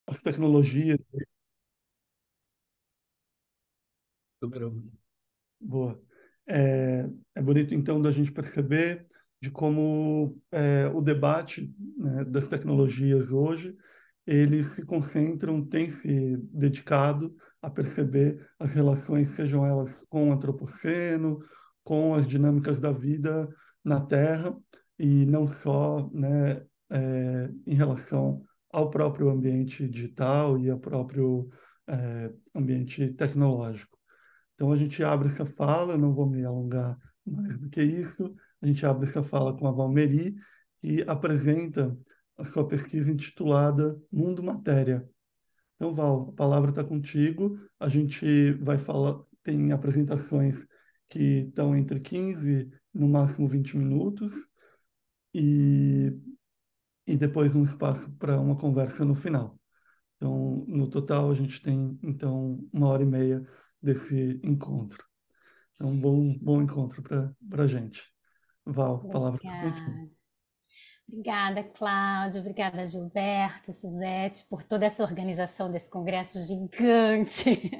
as tecnologias. Boa. É bonito, então, da gente perceber de como o debate, né, das tecnologias hoje, eles se concentram, têm se dedicado a perceber as relações, sejam elas com o antropoceno, com as dinâmicas da vida na Terra, e não só, né, em relação ao próprio ambiente digital e ao próprio ambiente tecnológico. Então, a gente abre essa fala, não vou me alongar mais do que isso, a gente abre essa fala com a Valmeri, que apresenta a sua pesquisa intitulada Mundo Matéria. Então, Val, a palavra está contigo, a gente vai falar, tem apresentações que estão entre 15, no máximo 20 minutos, e, e depois um espaço para uma conversa no final. Então, no total, a gente tem, então, 1h30 desse encontro. É um bom encontro para a gente. Val, a palavra está contigo. Obrigada. Obrigada, Cláudio. Obrigada, Gilberto, Suzete, por toda essa organização desse congresso gigante.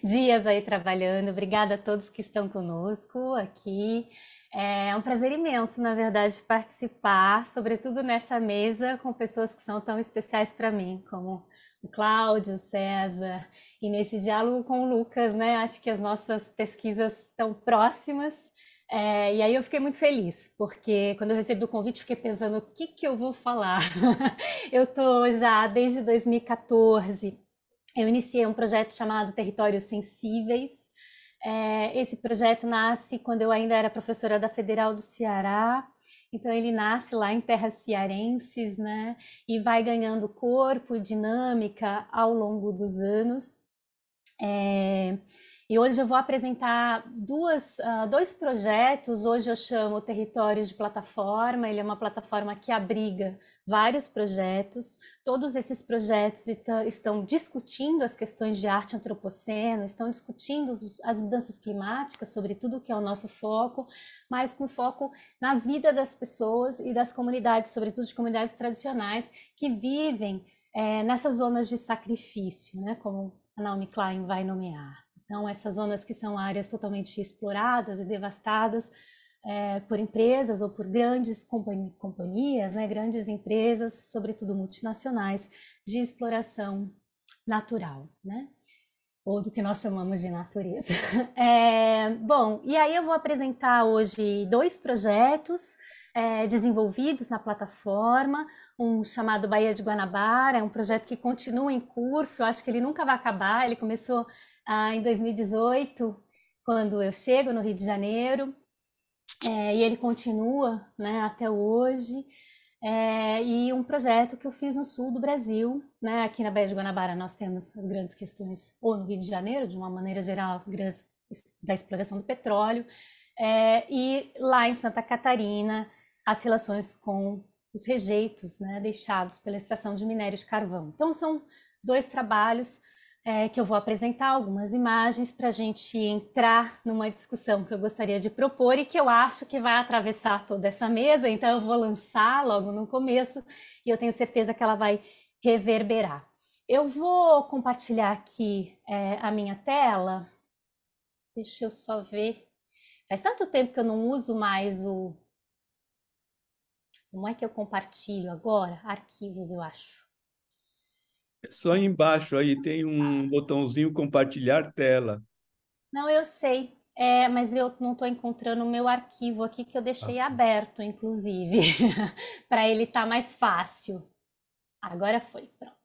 Dias aí trabalhando. Obrigada a todos que estão conosco aqui. É um prazer imenso, na verdade, participar, sobretudo nessa mesa com pessoas que são tão especiais para mim, como o Cláudio, o César, e nesse diálogo com o Lucas, né? Acho que as nossas pesquisas estão próximas. E aí eu fiquei muito feliz, porque quando eu recebi o convite, fiquei pensando o que que eu vou falar. Eu tô já desde 2014, eu iniciei um projeto chamado Territórios Sensíveis. Esse projeto nasce quando eu ainda era professora da Federal do Ceará, então ele nasce lá em terras cearenses, né? E vai ganhando corpo, dinâmica ao longo dos anos. É, e hoje eu vou apresentar dois projetos. Hoje eu chamo Territórios de Plataforma. Ele é uma plataforma que abriga vários projetos. Todos esses projetos estão discutindo as questões de arte antropoceno, estão discutindo as mudanças climáticas, sobretudo, que é o nosso foco, mas com foco na vida das pessoas e das comunidades, sobretudo de comunidades tradicionais, que vivem nessas zonas de sacrifício, né, como a Naomi Klein vai nomear. Então, essas zonas que são áreas totalmente exploradas e devastadas por empresas ou por grandes companhias, né, grandes empresas, sobretudo multinacionais, de exploração natural, né? Ou do que nós chamamos de natureza. Bom, e aí eu vou apresentar hoje dois projetos desenvolvidos na plataforma, um chamado Baía de Guanabara, é um projeto que continua em curso, eu acho que ele nunca vai acabar, ele começou em 2018, quando eu chego no Rio de Janeiro, e ele continua, né, até hoje. E um projeto que eu fiz no sul do Brasil, né? Aqui na Baía de Guanabara nós temos as grandes questões, ou no Rio de Janeiro, de uma maneira geral, da exploração do petróleo, e lá em Santa Catarina, as relações com os rejeitos, né, deixados pela extração de minério de carvão. Então são dois trabalhos que eu vou apresentar algumas imagens para a gente entrar numa discussão que eu gostaria de propor e que eu acho que vai atravessar toda essa mesa, então eu vou lançar logo no começo e eu tenho certeza que ela vai reverberar. Eu vou compartilhar aqui a minha tela, deixa eu só ver. Faz tanto tempo que eu não uso mais o... Como é que eu compartilho agora? Arquivos, eu acho. Só embaixo aí tem um botãozinho compartilhar tela. Não, eu sei, mas eu não estou encontrando o meu arquivo aqui que eu Ah, deixei aberto, inclusive, para ele estar mais fácil. Agora foi, pronto.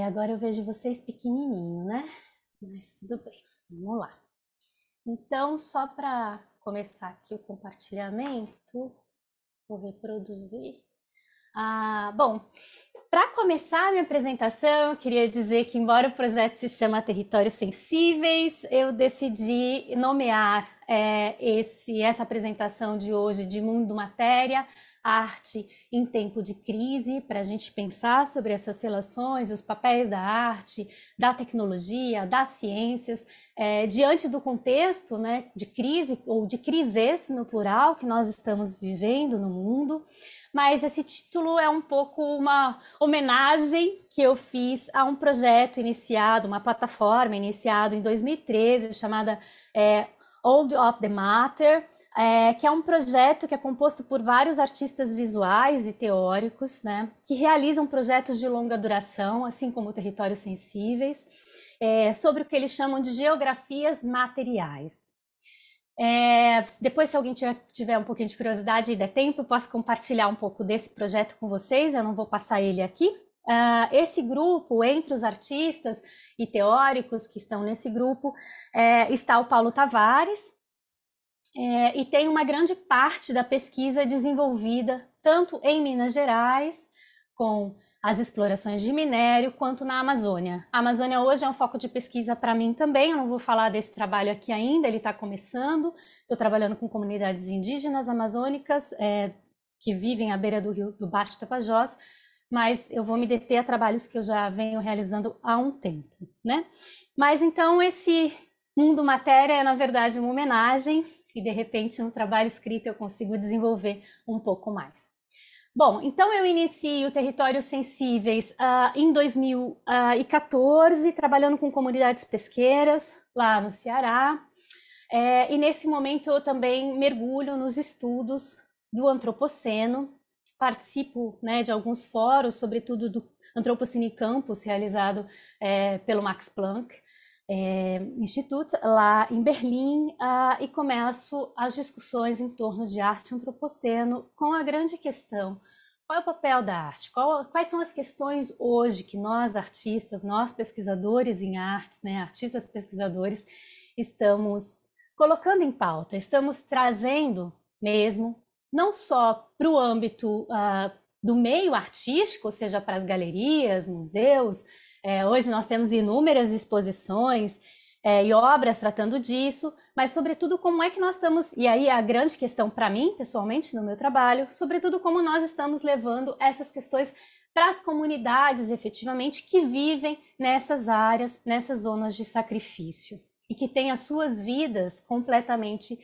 Agora eu vejo vocês pequenininho, né? Mas tudo bem, vamos lá. Então, só para começar aqui o compartilhamento, vou reproduzir. Bom, para começar a minha apresentação, eu queria dizer que, embora o projeto se chama Territórios Sensíveis, eu decidi nomear essa apresentação de hoje de Mundo Matéria arte em tempo de crise, para a gente pensar sobre essas relações, os papéis da arte, da tecnologia, das ciências, diante do contexto, né, de crise, ou de crises no plural, que nós estamos vivendo no mundo. Mas esse título é um pouco uma homenagem que eu fiz a um projeto iniciado, uma plataforma iniciada em 2013, chamada Old of the Matter, que é um projeto que é composto por vários artistas visuais e teóricos, né, que realizam projetos de longa duração, assim como Territórios Sensíveis, sobre o que eles chamam de geografias materiais. Depois, se alguém tiver um pouquinho de curiosidade e der tempo, eu posso compartilhar um pouco desse projeto com vocês, eu não vou passar ele aqui. Esse grupo, entre os artistas e teóricos que estão nesse grupo, está o Paulo Tavares, e tem uma grande parte da pesquisa desenvolvida tanto em Minas Gerais, com as explorações de minério, quanto na Amazônia. A Amazônia hoje é um foco de pesquisa para mim também, eu não vou falar desse trabalho aqui ainda, ele está começando. Estou trabalhando com comunidades indígenas amazônicas que vivem à beira do rio do Baixo Tapajós, mas eu vou me deter a trabalhos que eu já venho realizando há um tempo, né? Mas então esse Mundo Matéria é, na verdade, uma homenagem, e de repente no trabalho escrito eu consigo desenvolver um pouco mais. Bom, então eu inicio Territórios Sensíveis em 2014, trabalhando com comunidades pesqueiras lá no Ceará, e nesse momento eu também mergulho nos estudos do Antropoceno, participo, né, de alguns fóruns, sobretudo do Anthropocene Campus, realizado pelo Max Planck Institute, lá em Berlim, e começo as discussões em torno de arte antropoceno, com a grande questão: qual é o papel da arte? Quais são as questões hoje que nós artistas, nós pesquisadores em artes, né, artistas pesquisadores, estamos colocando em pauta, estamos trazendo mesmo, não só para o âmbito do meio artístico, ou seja, para as galerias, museus. Hoje nós temos inúmeras exposições e obras tratando disso, mas sobretudo como é que nós estamos, e aí a grande questão para mim, pessoalmente, no meu trabalho, sobretudo como nós estamos levando essas questões para as comunidades, efetivamente, que vivem nessas áreas, nessas zonas de sacrifício, e que têm as suas vidas completamente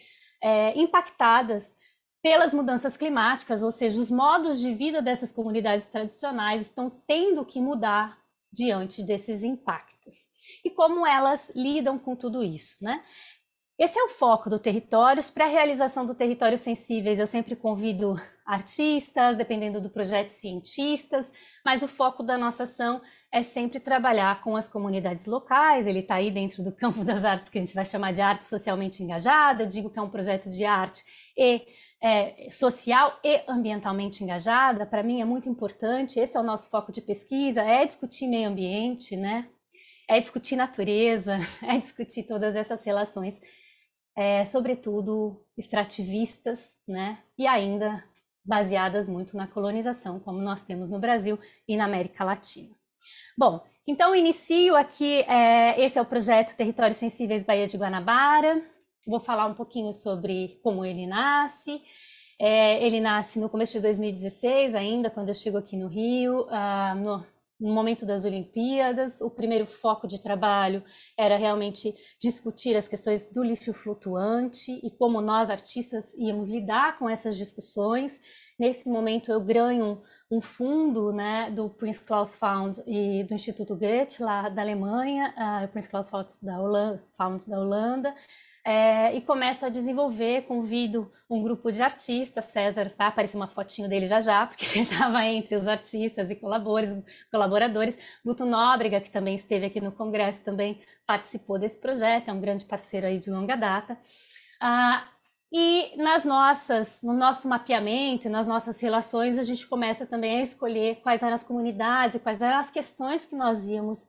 impactadas pelas mudanças climáticas, ou seja, os modos de vida dessas comunidades tradicionais estão tendo que mudar diante desses impactos. E como elas lidam com tudo isso, né? Esse é o foco do Territórios. Para a realização do Territórios Sensíveis, eu sempre convido artistas, dependendo do projeto, cientistas, mas o foco da nossa ação é sempre trabalhar com as comunidades locais. Ele está aí dentro do campo das artes, que a gente vai chamar de arte socialmente engajada. Eu digo que é um projeto de arte social e ambientalmente engajada. Para mim é muito importante, esse é o nosso foco de pesquisa, é discutir meio ambiente, né? É discutir natureza, é discutir todas essas relações, sobretudo extrativistas, né? E ainda baseadas muito na colonização, como nós temos no Brasil e na América Latina. Bom, então inicio aqui, esse é o projeto Territórios Sensíveis Baía de Guanabara. Vou falar um pouquinho sobre como ele nasce. Ele nasce no começo de 2016 ainda, quando eu chego aqui no Rio, no momento das Olimpíadas. O primeiro foco de trabalho era realmente discutir as questões do lixo flutuante e como nós, artistas, íamos lidar com essas discussões. Nesse momento eu ganho um fundo, né, do Prince Claus Fund e do Instituto Goethe, lá da Alemanha, o Prince Claus Fund da Holanda, e começo a desenvolver, convido um grupo de artistas, César, vai aparecer uma fotinho dele já, porque ele estava entre os artistas e colaboradores, Guto Nóbrega, que também esteve aqui no Congresso, também participou desse projeto, é um grande parceiro aí de longa data. E no nosso mapeamento, nas nossas relações, a gente começa também a escolher quais eram as comunidades e quais eram as questões que nós íamos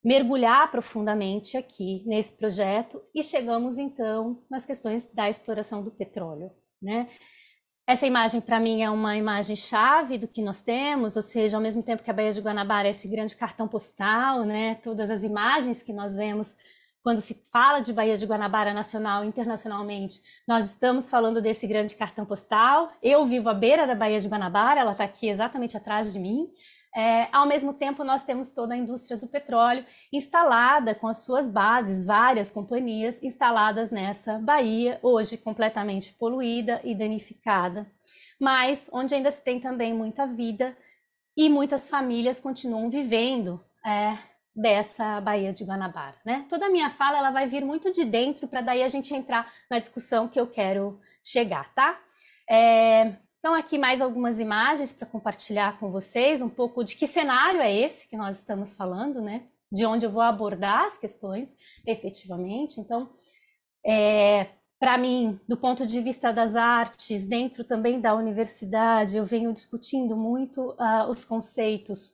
mergulhar profundamente aqui nesse projeto, e chegamos então nas questões da exploração do petróleo, né? Essa imagem para mim é uma imagem chave do que nós temos, ou seja, ao mesmo tempo que a Baía de Guanabara é esse grande cartão postal, né? Todas as imagens que nós vemos quando se fala de Baía de Guanabara nacional e internacionalmente, nós estamos falando desse grande cartão postal. Eu vivo à beira da Baía de Guanabara, ela está aqui exatamente atrás de mim. Ao mesmo tempo, nós temos toda a indústria do petróleo instalada com as suas bases, várias companhias instaladas nessa baía, hoje completamente poluída e danificada, mas onde ainda se tem também muita vida e muitas famílias continuam vivendo dessa Baía de Guanabara, né? Toda a minha fala ela vai vir muito de dentro para daí a gente entrar na discussão que eu quero chegar, tá? Então aqui mais algumas imagens para compartilhar com vocês um pouco de que cenário é esse que nós estamos falando, né? De onde eu vou abordar as questões efetivamente. Então, para mim, do ponto de vista das artes, dentro também da universidade, eu venho discutindo muito os conceitos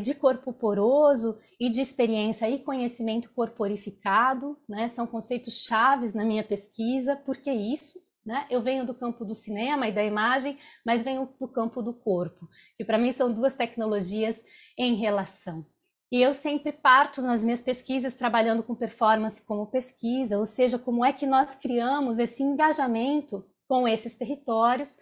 de corpo poroso e de experiência e conhecimento corporificado, né? São conceitos chaves na minha pesquisa. Por que isso? Né? Eu venho do campo do cinema e da imagem, mas venho do campo do corpo, que para mim são duas tecnologias em relação. E eu sempre parto nas minhas pesquisas trabalhando com performance como pesquisa, ou seja, como é que nós criamos esse engajamento com esses territórios,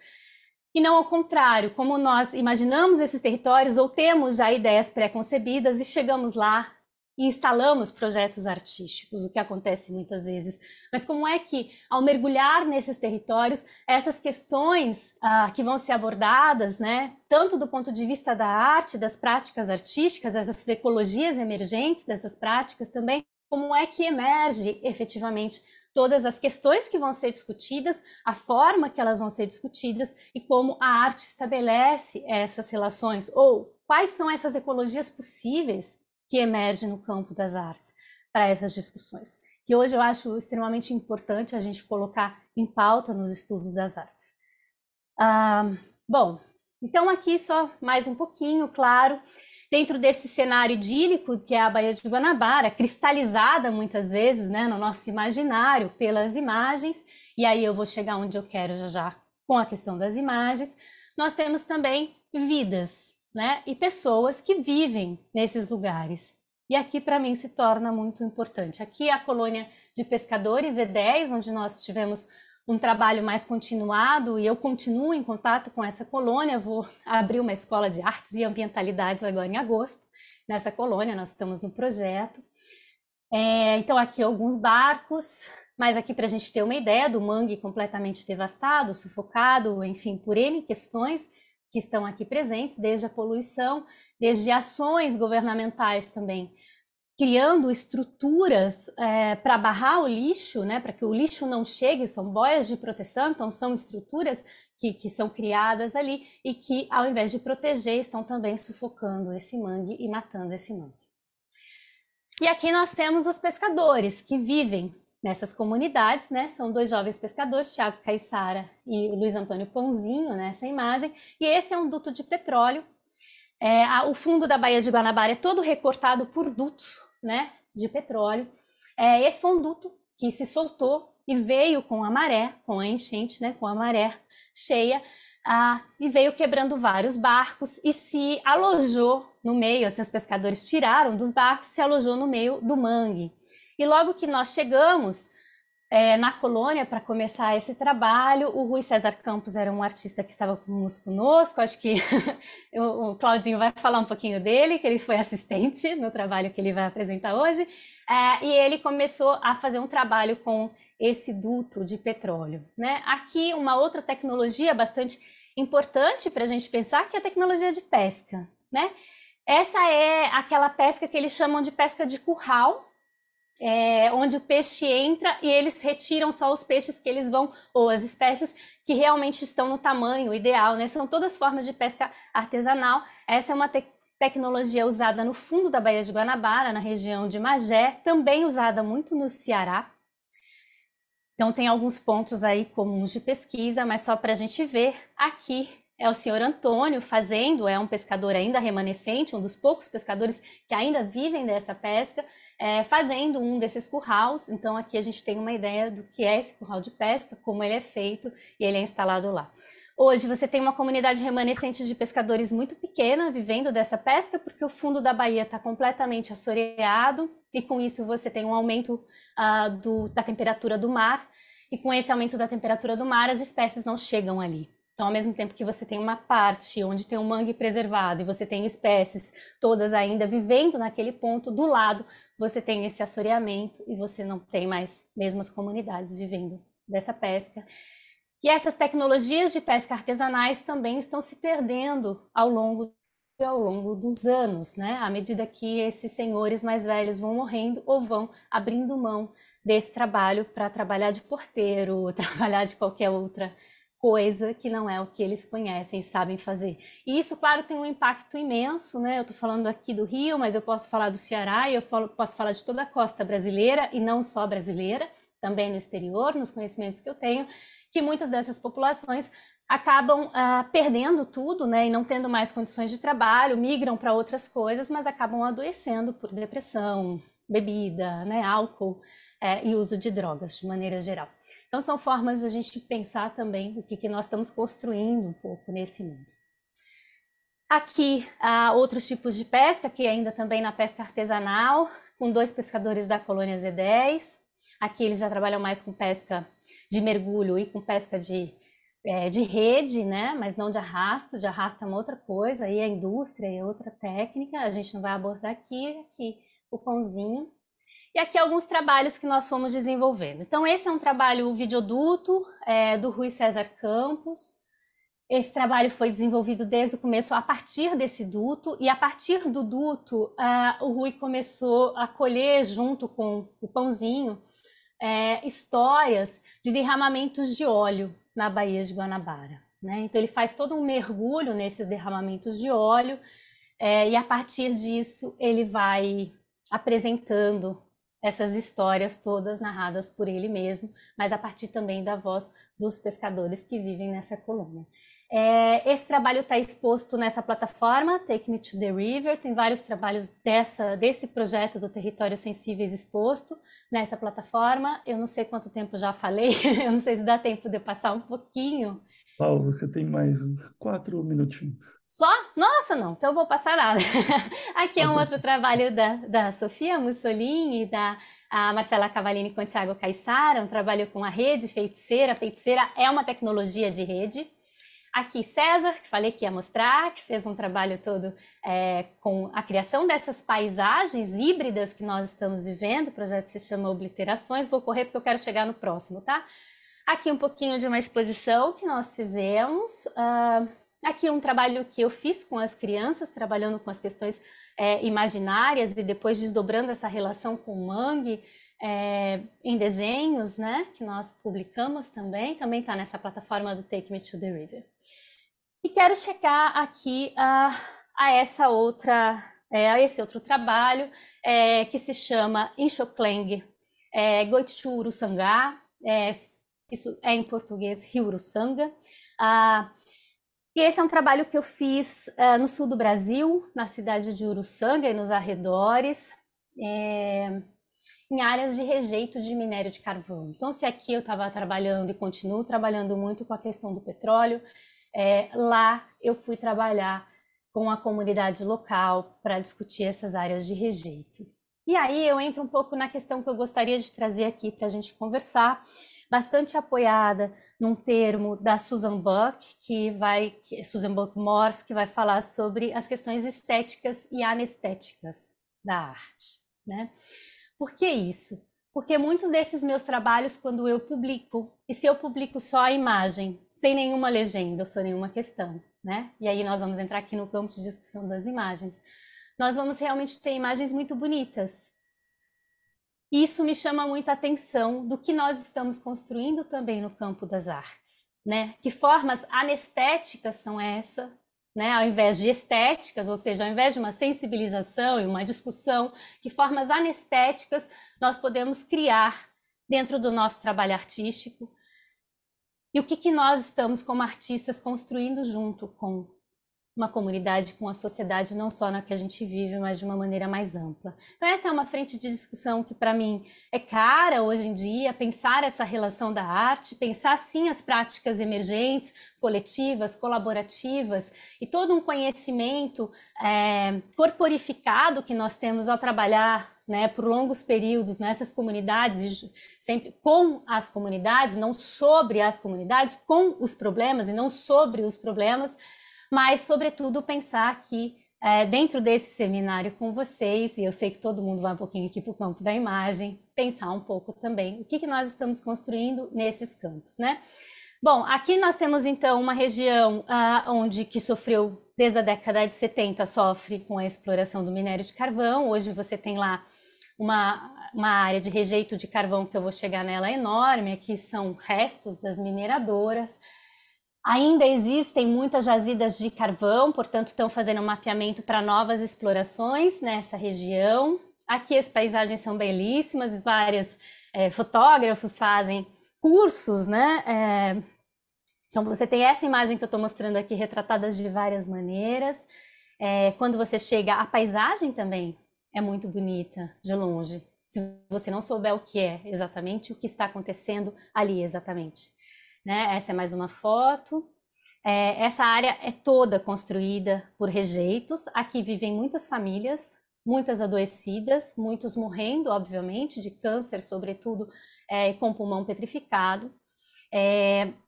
e não ao contrário, como nós imaginamos esses territórios ou temos já ideias pré-concebidas e chegamos lá e instalamos projetos artísticos, o que acontece muitas vezes. Mas como é que, ao mergulhar nesses territórios, essas questões que vão ser abordadas, né, tanto do ponto de vista da arte, das práticas artísticas, essas ecologias emergentes dessas práticas também, como é que emerge efetivamente todas as questões que vão ser discutidas, a forma que elas vão ser discutidas e como a arte estabelece essas relações, ou quais são essas ecologias possíveis que emerge no campo das artes para essas discussões, que hoje eu acho extremamente importante a gente colocar em pauta nos estudos das artes. Bom, então aqui só mais um pouquinho, claro, dentro desse cenário idílico que é a Baía de Guanabara, cristalizada muitas vezes, né, no nosso imaginário pelas imagens, e aí eu vou chegar onde eu quero já com a questão das imagens, nós temos também vidas, né, e pessoas que vivem nesses lugares. E aqui, para mim, se torna muito importante. Aqui é a colônia de pescadores E10, onde nós tivemos um trabalho mais continuado, e eu continuo em contato com essa colônia. Vou abrir uma escola de artes e ambientalidades agora em agosto. Nessa colônia, nós estamos no projeto. Então, aqui alguns barcos, mas aqui para a gente ter uma ideia do mangue completamente devastado, sufocado, enfim, por N questões que estão aqui presentes, desde a poluição, desde ações governamentais também, criando estruturas para barrar o lixo, né, para que o lixo não chegue, são boias de proteção, então são estruturas que são criadas ali e que, ao invés de proteger, estão também sufocando esse mangue e matando esse mangue. E aqui nós temos os pescadores que vivem nessas comunidades, né? São dois jovens pescadores, Thiago Caissara e o Luiz Antônio Pãozinho, nessa imagem, e esse é um duto de petróleo. O fundo da Baía de Guanabara é todo recortado por dutos, né, de petróleo. Esse foi um duto que se soltou e veio com a maré, com a enchente, né, com a maré cheia, e veio quebrando vários barcos e se alojou no meio, assim, os pescadores tiraram dos barcos, se alojou no meio do mangue. E logo que nós chegamos na colônia para começar esse trabalho, o Rui César Campos era um artista que estava conosco, acho que o Claudinho vai falar um pouquinho dele, que ele foi assistente no trabalho que ele vai apresentar hoje, e ele começou a fazer um trabalho com esse duto de petróleo, né? Aqui uma outra tecnologia bastante importante para a gente pensar, que é a tecnologia de pesca, né? Essa é aquela pesca que eles chamam de pesca de curral, onde o peixe entra e eles retiram só os peixes que eles vão, ou as espécies que realmente estão no tamanho ideal, né? São todas formas de pesca artesanal. Essa é uma tecnologia usada no fundo da Baía de Guanabara, na região de Magé, também usada muito no Ceará. Então tem alguns pontos aí comuns de pesquisa, mas só para a gente ver, aqui é o senhor Antônio fazendo, é um pescador ainda remanescente, um dos poucos pescadores que ainda vivem dessa pesca, fazendo um desses currais. Então aqui a gente tem uma ideia do que é esse curral de pesca, como ele é feito e ele é instalado lá. Hoje você tem uma comunidade remanescente de pescadores muito pequena vivendo dessa pesca, porque o fundo da baía está completamente assoreado, e com isso você tem um aumento da temperatura do mar, e com esse aumento da temperatura do mar as espécies não chegam ali. Então, ao mesmo tempo que você tem uma parte onde tem um mangue preservado e você tem espécies todas ainda vivendo naquele ponto, do lado você tem esse assoreamento e você não tem mais mesmo as comunidades vivendo dessa pesca. E essas tecnologias de pesca artesanais também estão se perdendo ao longo dos anos, né? À medida que esses senhores mais velhos vão morrendo ou vão abrindo mão desse trabalho para trabalhar de porteiro, trabalhar de qualquer outra coisa que não é o que eles conhecem e sabem fazer. E isso, claro, tem um impacto imenso, né? Eu estou falando aqui do Rio, mas eu posso falar do Ceará e posso falar de toda a costa brasileira, e não só brasileira, também no exterior, nos conhecimentos que eu tenho, que muitas dessas populações acabam perdendo tudo, né, e não tendo mais condições de trabalho, migram para outras coisas, mas acabam adoecendo por depressão, bebida, né, álcool e uso de drogas, de maneira geral. Então, são formas de a gente pensar também o que nós estamos construindo um pouco nesse mundo. Aqui, outros tipos de pesca, que ainda também na pesca artesanal, com 2 pescadores da colônia Z10. Aqui eles já trabalham mais com pesca de mergulho e com pesca de rede, né? Mas não de arrasto. De arrasto é uma outra coisa, aí a indústria é outra técnica, a gente não vai abordar aqui o pãozinho. E aqui alguns trabalhos que nós fomos desenvolvendo. Então, esse é um trabalho videoduto do Rui César Campos. Esse trabalho foi desenvolvido desde o começo a partir desse duto, e a partir do duto, o Rui começou a colher, junto com o pãozinho, histórias de derramamentos de óleo na Baía de Guanabara, né? Então, ele faz todo um mergulho nesses derramamentos de óleo, e a partir disso ele vai apresentando essas histórias todas narradas por ele mesmo, mas a partir também da voz dos pescadores que vivem nessa colônia. Esse trabalho está exposto nessa plataforma, Take Me to the River, tem vários trabalhos desse projeto do Territórios Sensíveis exposto nessa plataforma. Eu não sei quanto tempo já falei, eu não sei se dá tempo de eu passar um pouquinho. Paulo, você tem mais uns 4 minutinhos. Só? Nossa, não, então eu vou passar nada. Aqui é um outro trabalho da Sofia Mussolini e da Marcela Cavallini com o Thiago Caissara, um trabalho com a rede feiticeira. A feiticeira é uma tecnologia de rede. Aqui César, que falei que ia mostrar, que fez um trabalho todo com a criação dessas paisagens híbridas que nós estamos vivendo. O projeto se chama Obliterações. Vou correr porque eu quero chegar no próximo, tá? Aqui um pouquinho de uma exposição que nós fizemos. Aqui um trabalho que eu fiz com as crianças, trabalhando com as questões imaginárias e depois desdobrando essa relação com o mangue em desenhos, né, que nós publicamos também está nessa plataforma do Take Me to the River. E quero chegar aqui a esse outro trabalho que se chama Inxokleng Goichu Uruçanga, isso é em português Rio Uruçanga. E esse é um trabalho que eu fiz no sul do Brasil, na cidade de Uruçanga e nos arredores, em áreas de rejeito de minério de carvão. Então, se aqui eu estava trabalhando e continuo trabalhando muito com a questão do petróleo, lá eu fui trabalhar com a comunidade local para discutir essas áreas de rejeito. E aí eu entro um pouco na questão que eu gostaria de trazer aqui para a gente conversar, bastante apoiada num termo da Susan Buck, Susan Buck Morse, que vai falar sobre as questões estéticas e anestéticas da arte, né? Por que isso? Porque muitos desses meus trabalhos, quando eu publico, e se eu publico só a imagem, sem nenhuma legenda ou sem nenhuma questão, né? E aí nós vamos entrar aqui no campo de discussão das imagens, nós vamos realmente ter imagens muito bonitas. Isso me chama muito a atenção do que nós estamos construindo também no campo das artes, né? Que formas anestéticas são essas, né? Ao invés de estéticas, ou seja, ao invés de uma sensibilização e uma discussão, que formas anestéticas nós podemos criar dentro do nosso trabalho artístico, e o que nós estamos como artistas construindo junto com uma comunidade, com a sociedade, não só na que a gente vive, mas de uma maneira mais ampla. Então essa é uma frente de discussão que para mim é cara hoje em dia, pensar essa relação da arte, pensar sim as práticas emergentes, coletivas, colaborativas e todo um conhecimento corporificado que nós temos ao trabalhar, né, por longos períodos nessas comunidades, e sempre com as comunidades, não sobre as comunidades, com os problemas e não sobre os problemas, mas, sobretudo, pensar que dentro desse seminário com vocês, e eu sei que todo mundo vai um pouquinho aqui para o campo da imagem, pensar um pouco também o que nós estamos construindo nesses campos, né? Bom, aqui nós temos então uma região que sofreu desde a década de 70, sofre com a exploração do minério de carvão. Hoje você tem lá uma área de rejeito de carvão, que eu vou chegar nela, enorme. Aqui são restos das mineradoras. Ainda existem muitas jazidas de carvão, portanto estão fazendo um mapeamento para novas explorações nessa região. Aqui as paisagens são belíssimas, vários fotógrafos fazem cursos, né? Então você tem essa imagem que eu estou mostrando aqui, retratada de várias maneiras. Quando você chega, a paisagem também é muito bonita de longe, se você não souber o que é exatamente, o que está acontecendo ali exatamente. Né? Essa é mais uma foto. Essa área é toda construída por rejeitos. Aqui vivem muitas famílias, muitas adoecidas, muitos morrendo, obviamente, de câncer, sobretudo, com pulmão petrificado.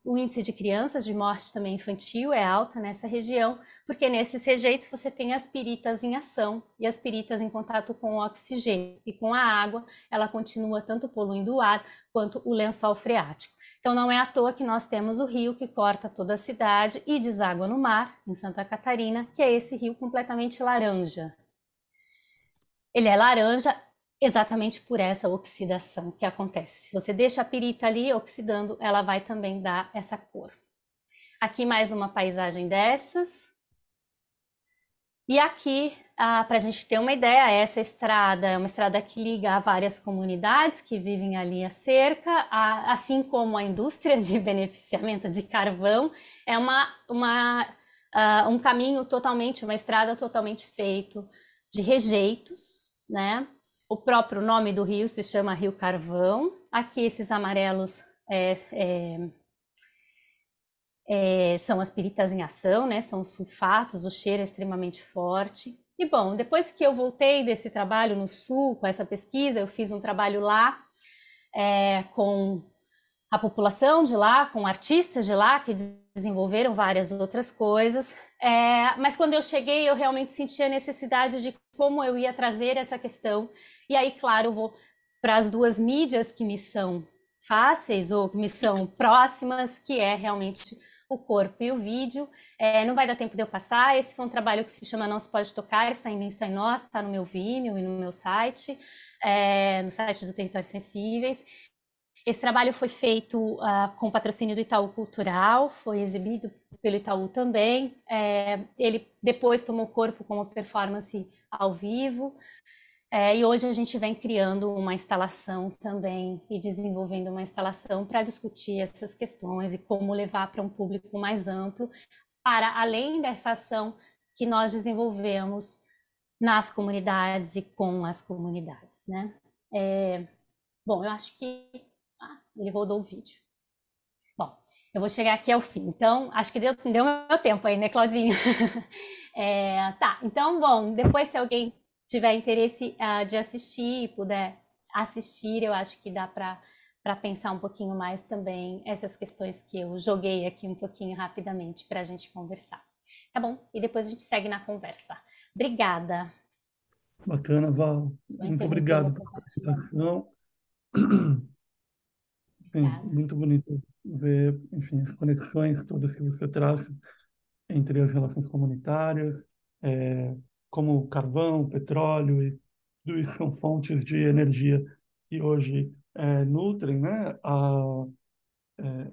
O índice de crianças de morte também infantil é alta nessa região, porque nesses rejeitos você tem as piritas em ação, e as piritas em contato com o oxigênio e com a água, ela continua tanto poluindo o ar quanto o lençol freático. Então não é à toa que nós temos o rio que corta toda a cidade e deságua no mar, em Santa Catarina, que é esse rio completamente laranja. Ele é laranja exatamente por essa oxidação que acontece. Se você deixa a pirita ali oxidando, ela vai também dar essa cor. Aqui mais uma paisagem dessas. E aqui, para a gente ter uma ideia, essa estrada é uma estrada que liga a várias comunidades que vivem ali a cerca, assim como a indústria de beneficiamento de carvão, é um caminho totalmente, uma estrada totalmente feito de rejeitos, né? O próprio nome do rio se chama Rio Carvão. Aqui esses amarelos são as piritas em ação, né? São os sulfatos, o cheiro é extremamente forte. E bom, depois que eu voltei desse trabalho no Sul, com essa pesquisa, eu fiz um trabalho lá com a população de lá, com artistas de lá, que desenvolveram várias outras coisas. Mas quando eu cheguei, eu realmente senti a necessidade de como eu ia trazer essa questão. E aí, claro, eu vou para as duas mídias que me são fáceis ou que me são próximas, que é realmente o corpo e o vídeo. Não vai dar tempo de eu passar. Esse foi um trabalho que se chama Não Se Pode Tocar, está em Nós, está no meu Vimeo e no meu site, no site do Territórios Sensíveis. Esse trabalho foi feito com patrocínio do Itaú Cultural, foi exibido pelo Itaú também. Ele depois tomou corpo como performance ao vivo. E hoje a gente vem criando uma instalação também e desenvolvendo uma instalação para discutir essas questões e como levar para um público mais amplo, para além dessa ação que nós desenvolvemos nas comunidades e com as comunidades, né? Bom, eu acho que ele rodou o vídeo. Bom, eu vou chegar aqui ao fim. Então, acho que deu meu tempo aí, né, Claudinho? Tá, então, bom, depois se alguém tiver interesse de assistir e puder assistir, eu acho que dá para pensar um pouquinho mais também essas questões que eu joguei aqui um pouquinho rapidamente para a gente conversar. Tá bom? E depois a gente segue na conversa. Obrigada. Bacana, Val. Muito obrigado pela participação. Sim, muito bonito ver, enfim, as conexões todas que você traz entre as relações comunitárias, como carvão, petróleo e tudo isso são fontes de energia que hoje nutrem, né,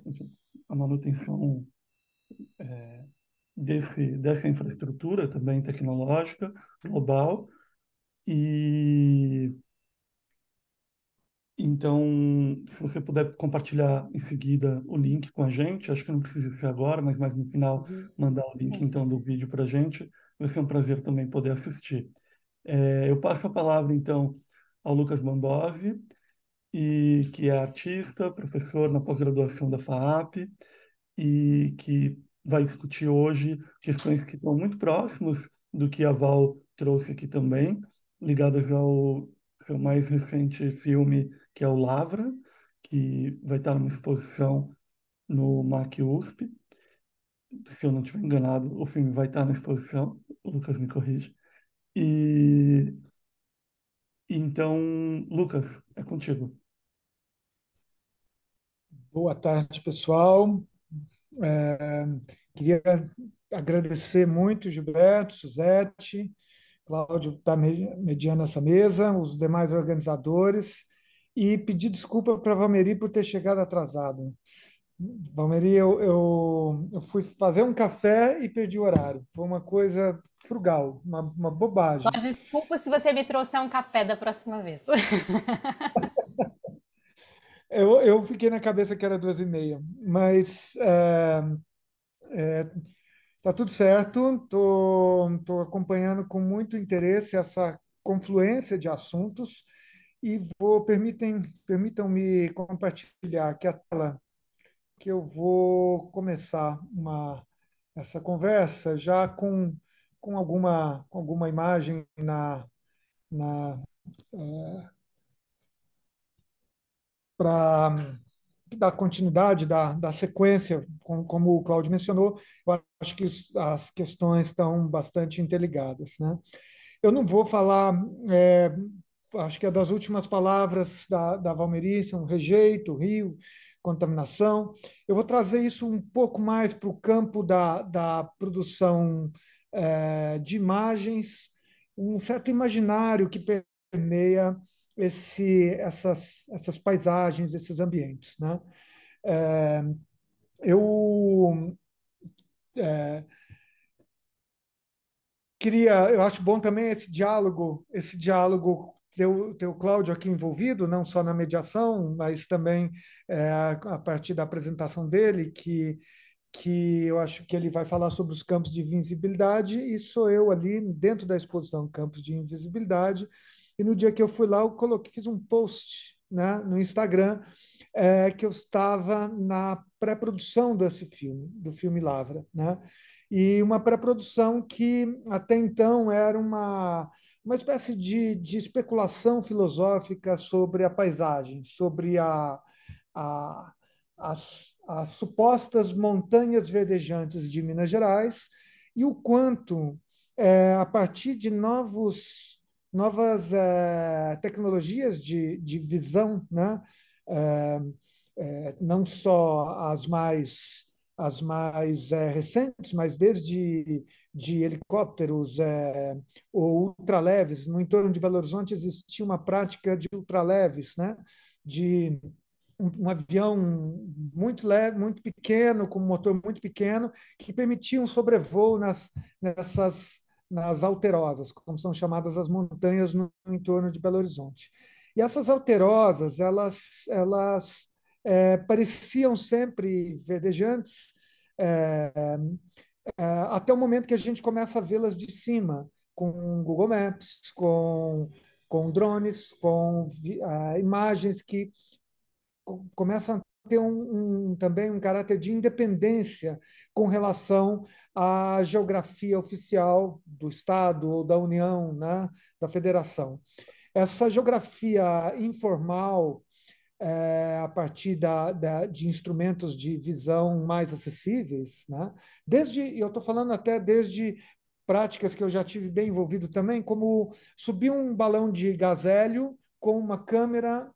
enfim, a manutenção dessa infraestrutura também tecnológica global. E Então, se você puder compartilhar em seguida o link com a gente, acho que não precisa ser agora, mas mais no final Uhum. mandar o link Sim. então do vídeo para a gente, vai ser um prazer também poder assistir. Eu passo a palavra então ao Lucas Mambosi, que é artista, professor na pós-graduação da FAAP e que vai discutir hoje questões que estão muito próximas do que a Val trouxe aqui também, ligadas ao seu mais recente filme, que é o Lavra, que vai estar numa exposição no MAC USP. Se eu não estiver enganado, o filme vai estar na exposição, o Lucas me corrige. E então, Lucas, é contigo. Boa tarde, pessoal. É, Queria agradecer muito Gilberto, Suzete, Cláudio está mediando essa mesa, os demais organizadores, e pedir desculpa para a Valmeri por ter chegado atrasado. Valmeri, eu fui fazer um café e perdi o horário. Foi uma coisa frugal, uma Só bobagem. desculpa se você me trouxer um café da próxima vez. Eu fiquei na cabeça que era 2h30, mas tá tudo certo. Tô acompanhando com muito interesse essa confluência de assuntos e permitam-me compartilhar aqui a tela que eu vou começar essa conversa já com alguma imagem na para dar continuidade da sequência, como o Cláudio mencionou. Eu acho que as questões estão bastante interligadas, né? Eu não vou falar, acho que é das últimas palavras da Valmeri, são rejeito, rio, contaminação. Eu vou trazer isso um pouco mais para o campo da produção de imagens, um certo imaginário que permeia essas paisagens, esses ambientes, né? É, eu eu acho bom também esse diálogo ter o Cláudio aqui envolvido, não só na mediação, mas também a partir da apresentação dele, que eu acho que ele vai falar sobre os campos de invisibilidade, e sou eu ali dentro da exposição Campos de Invisibilidade. E no dia que eu fui lá, eu fiz um post, né, no Instagram, que eu estava na pré-produção desse filme, do filme Lavra, né? E uma pré-produção que até então era uma espécie de especulação filosófica sobre a paisagem, sobre a, as supostas montanhas verdejantes de Minas Gerais e o quanto, a partir de novas tecnologias de visão, né? É, não só as mais recentes, mas desde de helicópteros ou ultraleves. No entorno de Belo Horizonte existia uma prática de ultraleves, né? De um avião muito leve, muito pequeno, com um motor muito pequeno, que permitia um sobrevoo nas alterosas, como são chamadas as montanhas no entorno de Belo Horizonte. E essas alterosas, elas pareciam sempre verdejantes, é, até o momento que a gente começa a vê-las de cima, com Google Maps, com drones, com imagens que começam a ter também um caráter de independência com relação à geografia oficial do Estado ou da União, né, da Federação. Essa geografia informal, a partir de instrumentos de visão mais acessíveis, né? Eu estou falando até desde práticas que eu já tive bem envolvido também, como subir um balão de gás hélio com uma câmera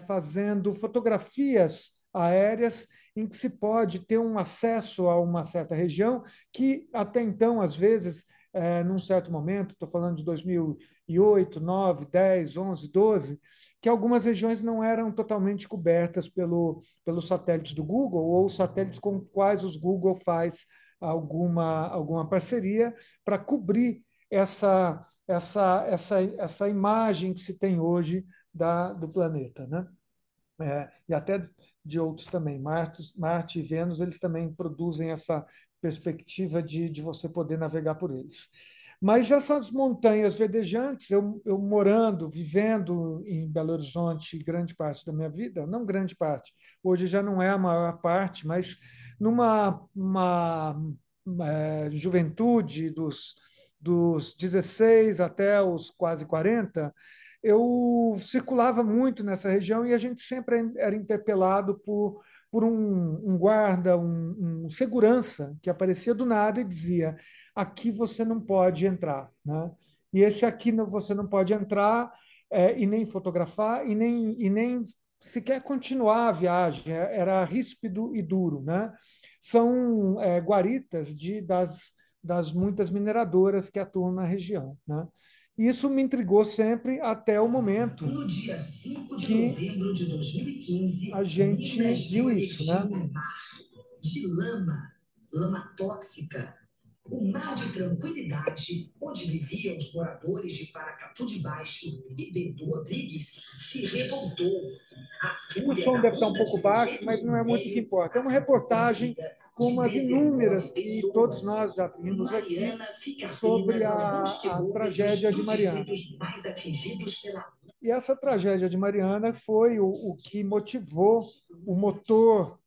fazendo fotografias aéreas em que se pode ter um acesso a uma certa região que até então, às vezes, num certo momento, estou falando de 2008, 9, 10, 11, 12, que algumas regiões não eram totalmente cobertas pelos satélites do Google ou satélites com quais os Google faz alguma parceria para cobrir essa imagem que se tem hoje do planeta, né? E até de outros também. Marte e Vênus, eles também produzem essa perspectiva de você poder navegar por eles. Mas essas montanhas verdejantes, eu morando, vivendo em Belo Horizonte grande parte da minha vida, não grande parte, hoje já não é a maior parte, mas numa juventude dos 16 até os quase 40, eu circulava muito nessa região e a gente sempre era interpelado por um guarda, um segurança que aparecia do nada e dizia: aqui você não pode entrar, né? E esse aqui você não pode entrar e nem fotografar e nem sequer continuar a viagem. Era ríspido e duro, né? São guaritas das muitas mineradoras que atuam na região, né? Isso me intrigou sempre até o momento No dia 5 de que novembro de 2015, a gente Minas viu isso, emergiu né? um mar de lama tóxica. Um mar de tranquilidade, onde viviam os moradores de Paracatu de Baixo, e Bento Rodrigues se revoltou. A O fúria som da deve estar um onda pouco de baixo, projetos mas de não é muito o que minério importa. É uma acabou com a reportagem vida como de as inúmeras 19 que todos nós pessoas. já vimos aqui Mariana fica sobre apenas a alguns a quilômetros tragédia de dos Mariana. distritos mais atingidos pela. E essa tragédia de Mariana foi o que motivou o motor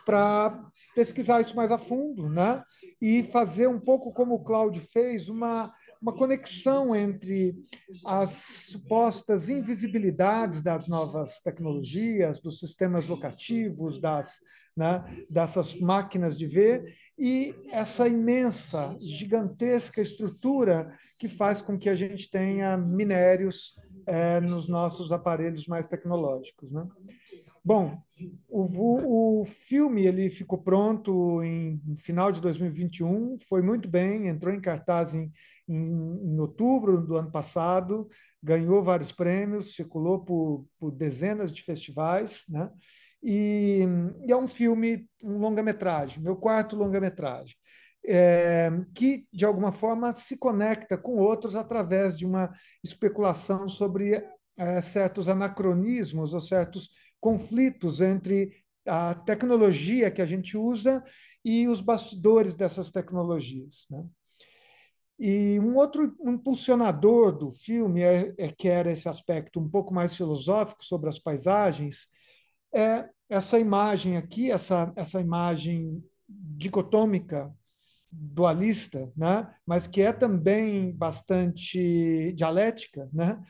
para pesquisar isso mais a fundo, né? E fazer um pouco como o Cláudio fez, uma conexão entre as supostas invisibilidades das novas tecnologias, dos sistemas locativos, né, dessas máquinas de ver, e essa imensa, gigantesca estrutura que faz com que a gente tenha minérios nos nossos aparelhos mais tecnológicos, né? Bom, o filme ele ficou pronto em final de 2021, foi muito bem, entrou em cartaz em outubro do ano passado, ganhou vários prêmios, circulou por dezenas de festivais, né? E, e é um filme, um longa-metragem, meu quarto longa-metragem, que, de alguma forma, se conecta com outros através de uma especulação sobre certos anacronismos ou certos conflitos entre a tecnologia que a gente usa e os bastidores dessas tecnologias, né? E um outro impulsionador do filme que era esse aspecto um pouco mais filosófico sobre as paisagens, é essa imagem aqui, essa imagem dicotômica, dualista, né? Mas que é também bastante dialética, né?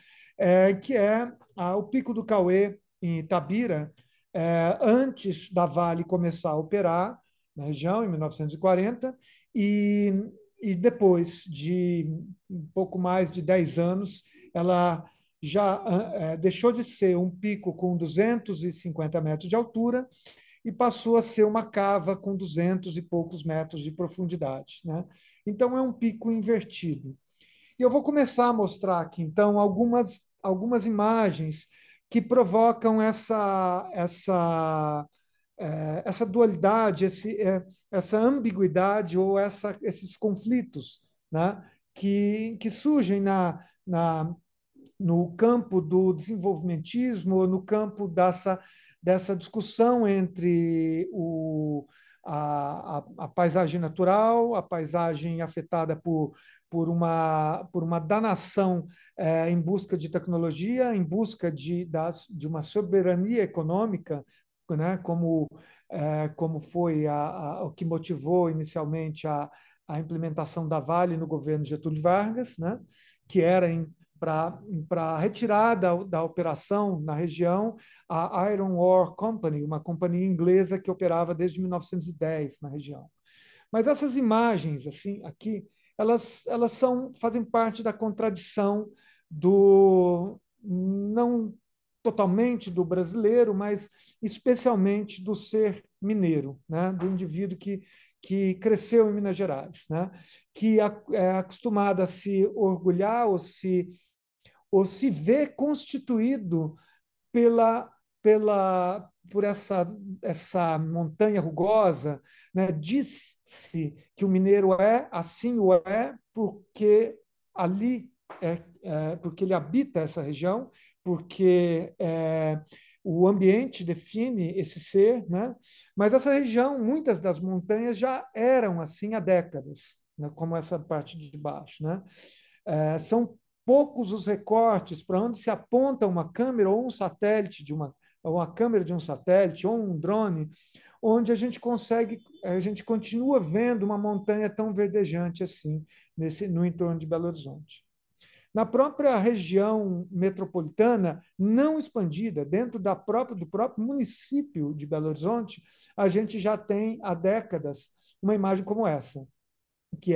Que é o Pico do Cauê, em Itabira, antes da Vale começar a operar na região, em 1940, e, e depois de um pouco mais de 10 anos, ela já deixou de ser um pico com 250 metros de altura e passou a ser uma cava com 200 e poucos metros de profundidade, né? Então, é um pico invertido. E eu vou começar a mostrar aqui, então, algumas imagens que provocam essa dualidade, essa ambiguidade ou esses conflitos, né? que surgem no campo do desenvolvimentismo, no campo dessa discussão entre a paisagem natural, a paisagem afetada por uma danação em busca de tecnologia, em busca de uma soberania econômica, né, como foi o que motivou inicialmente a implementação da Vale no governo Getúlio Vargas, né, que era para a retirada da operação na região a Iron Ore Company, uma companhia inglesa que operava desde 1910 na região. Mas essas imagens assim aqui, elas fazem parte da contradição do não totalmente do brasileiro, mas especialmente do ser mineiro, né? Do indivíduo que cresceu em Minas Gerais, né? Que é acostumado a se orgulhar ou se vê constituído pela por essa montanha rugosa, né? Diz-se que o mineiro é, assim o é, porque ali porque ele habita essa região, porque o ambiente define esse ser, né? Mas essa região, muitas das montanhas já eram assim há décadas, né? Como essa parte de baixo, né? São poucos os recortes para onde se aponta uma câmera ou um satélite ou a câmera de um satélite ou um drone, onde a gente continua vendo uma montanha tão verdejante assim no entorno de Belo Horizonte. Na própria região metropolitana, não expandida, dentro do próprio município de Belo Horizonte, a gente já tem há décadas uma imagem como essa, que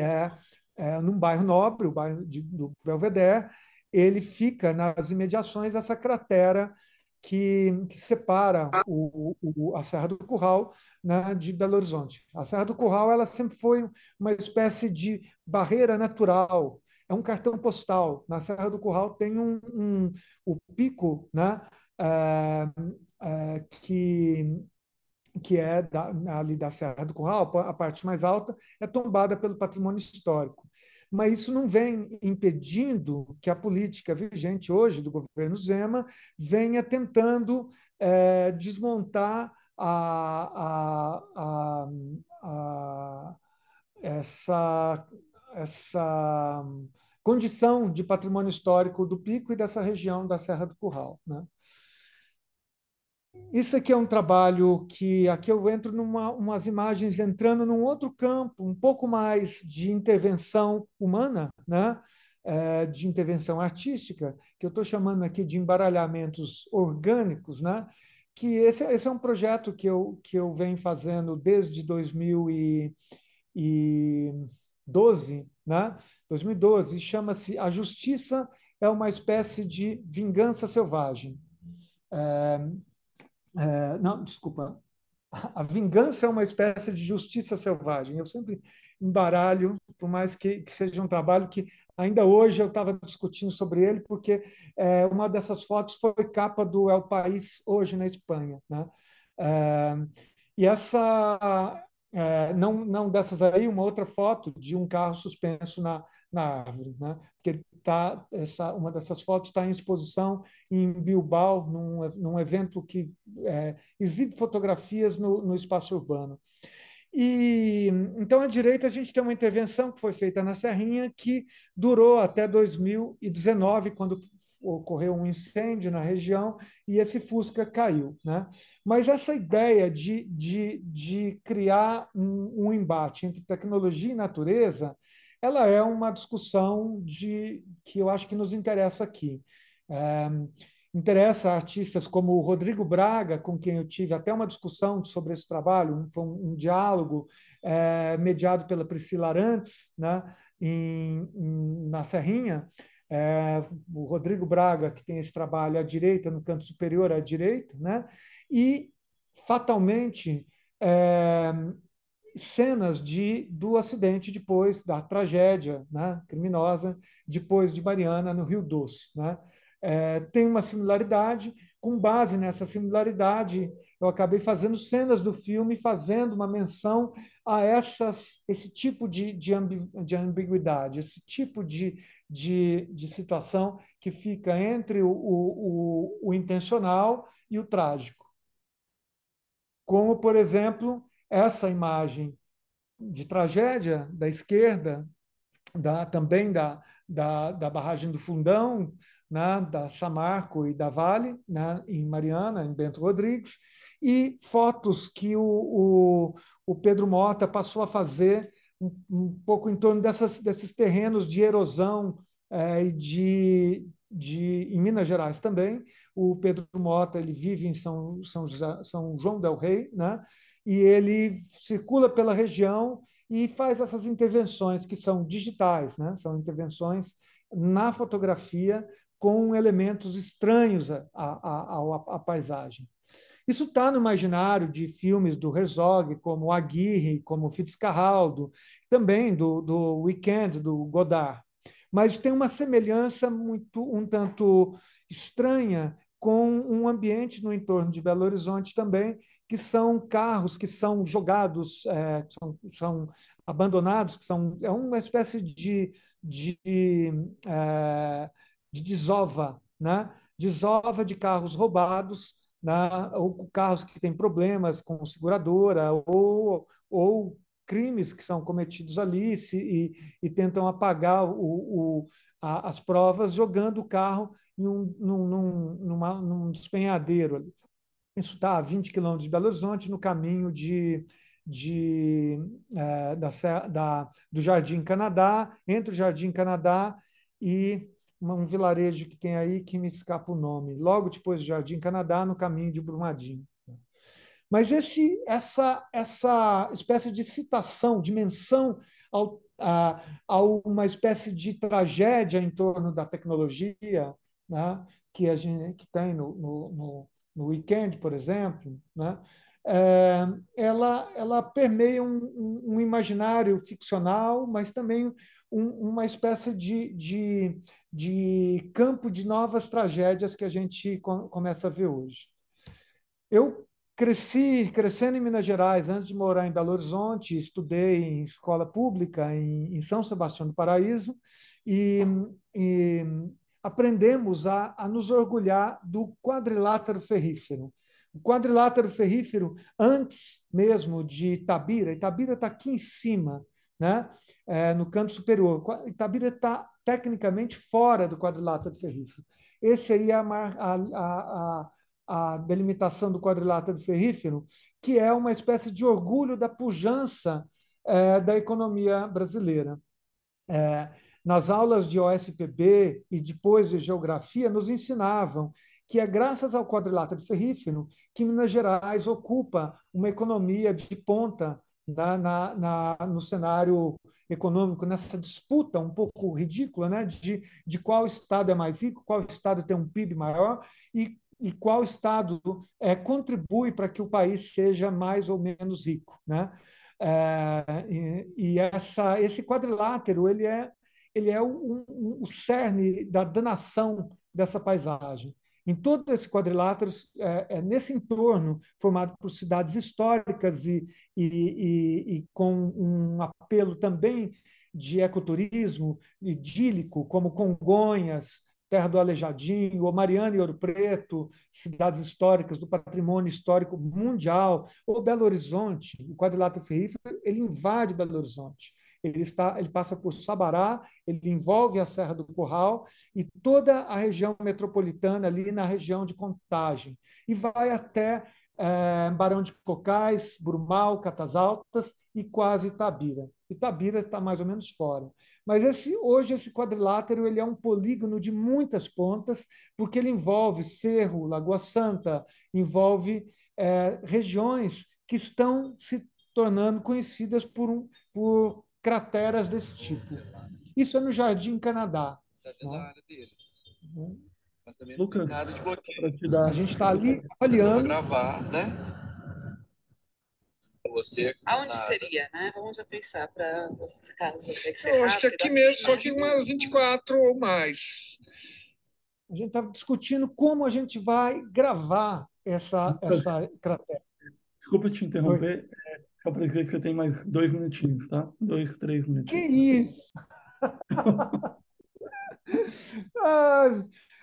num bairro nobre, o bairro do Belvedere. Ele fica nas imediações dessa cratera que separa a Serra do Curral, né, de Belo Horizonte. A Serra do Curral ela sempre foi uma espécie de barreira natural, é um cartão postal. Na Serra do Curral tem o pico, né, é, que ali da Serra do Curral, a parte mais alta, é tombada pelo patrimônio histórico. Mas isso não vem impedindo que a política vigente hoje do governo Zema venha tentando desmontar essa condição de patrimônio histórico do Pico e dessa região da Serra do Curral, né? Isso aqui é um trabalho que aqui eu entro umas imagens entrando num outro campo, um pouco mais de intervenção humana, né? De intervenção artística, que eu estou chamando aqui de embaralhamentos orgânicos, né? Que esse é um projeto que eu venho fazendo desde 2012, né? 2012, chama-se A Justiça é uma espécie de vingança selvagem. Não, desculpa. A vingança é uma espécie de justiça selvagem. Eu sempre embaralho, por mais que seja um trabalho que ainda hoje eu estava discutindo sobre ele, porque uma dessas fotos foi capa do El País hoje na Espanha, né? E não dessas aí, uma outra foto de um carro suspenso na árvore, né? Porque uma dessas fotos está em exposição em Bilbao, num evento que exibe fotografias no espaço urbano. E então, à direita, a gente tem uma intervenção que foi feita na Serrinha, que durou até 2019, quando ocorreu um incêndio na região e esse Fusca caiu, né? Mas essa ideia de criar um embate entre tecnologia e natureza, ela é uma discussão que eu acho que nos interessa aqui. Interessa artistas como o Rodrigo Braga, com quem eu tive até uma discussão sobre esse trabalho, foi um diálogo mediado pela Priscila Arantes, né, na Serrinha. O Rodrigo Braga, que tem esse trabalho à direita, no canto superior à direita, né, e, fatalmente, cenas do acidente depois da tragédia, né, criminosa, depois de Mariana, no Rio Doce, né? Tem uma similaridade. Com base nessa similaridade, eu acabei fazendo cenas do filme, fazendo uma menção a esse tipo de ambiguidade, esse tipo de situação que fica entre o intencional e o trágico. Como, por exemplo, essa imagem de tragédia da esquerda, também da barragem do Fundão, né, da Samarco e da Vale, né, em Mariana, em Bento Rodrigues, e fotos que o Pedro Mota passou a fazer um pouco em torno desses terrenos de erosão em Minas Gerais também. O Pedro Mota ele vive em São João del Rei, né, e ele circula pela região e faz essas intervenções que são digitais, né? São intervenções na fotografia com elementos estranhos à paisagem. Isso está no imaginário de filmes do Herzog, como Aguirre, como Fitzcarraldo, também do Weekend, do Godard. Mas tem uma semelhança um tanto estranha com um ambiente no entorno de Belo Horizonte também, que são carros que são jogados, são abandonados, é uma espécie de, de desova, né? Desova de carros roubados, né? Ou carros que têm problemas com seguradora, ou crimes que são cometidos ali e tentam apagar as provas jogando o carro num despenhadeiro ali. Isso está a 20 quilômetros de Belo Horizonte, no caminho do Jardim Canadá, entre o Jardim Canadá e um vilarejo que tem aí que me escapa o nome, logo depois do Jardim Canadá, no caminho de Brumadinho. Mas essa espécie de citação, de menção a uma espécie de tragédia em torno da tecnologia, né, que a gente que tem no Weekend, por exemplo, né, ela permeia um imaginário ficcional, mas também uma espécie de campo de novas tragédias que a gente começa a ver hoje. Eu crescendo em Minas Gerais antes de morar em Belo Horizonte, estudei em escola pública em São Sebastião do Paraíso e, e aprendemos a nos orgulhar do quadrilátero ferrífero. O quadrilátero ferrífero, antes mesmo de Itabira, Itabira está aqui em cima, né? No canto superior. Itabira está tecnicamente fora do quadrilátero ferrífero. Esse aí é a delimitação do quadrilátero ferrífero, que é uma espécie de orgulho da pujança da economia brasileira. Nas aulas de OSPB e depois de geografia, nos ensinavam que é graças ao quadrilátero ferrífero que Minas Gerais ocupa uma economia de ponta no cenário econômico, nessa disputa um pouco ridícula, né, de qual estado é mais rico, qual estado tem um PIB maior e qual estado contribui para que o país seja mais ou menos rico, né? Esse quadrilátero ele é o cerne da danação dessa paisagem. Em todo esse quadrilátero, nesse entorno formado por cidades históricas e com um apelo também de ecoturismo idílico, como Congonhas, Terra do Aleijadinho, ou Mariana e Ouro Preto, cidades históricas do patrimônio histórico mundial, ou Belo Horizonte. O quadrilátero ferrífero ele invade Belo Horizonte. Ele passa por Sabará, ele envolve a Serra do Curral e toda a região metropolitana ali na região de Contagem. E vai até Barão de Cocais, Brumal, Catas Altas e quase Itabira. Itabira está mais ou menos fora. Mas hoje esse quadrilátero ele é um polígono de muitas pontas, porque ele envolve Cerro, Lagoa Santa, envolve regiões que estão se tornando conhecidas por crateras desse tipo. Isso é no Jardim Canadá. Está na área deles. Mas também não Lucas, tem nada de bloqueio. para te dar. A gente está ali Para olhando. gravar, né? Você. Aonde seria, né? Vamos já pensar para esse caso. Tem que ser Eu acho que rápido aqui mesmo, só que umas 24 ou mais. A gente estava discutindo como a gente vai gravar essa cratera. Desculpa te interromper, só para dizer que você tem mais 2 minutinhos, tá? 2, 3 Que minutinhos. isso?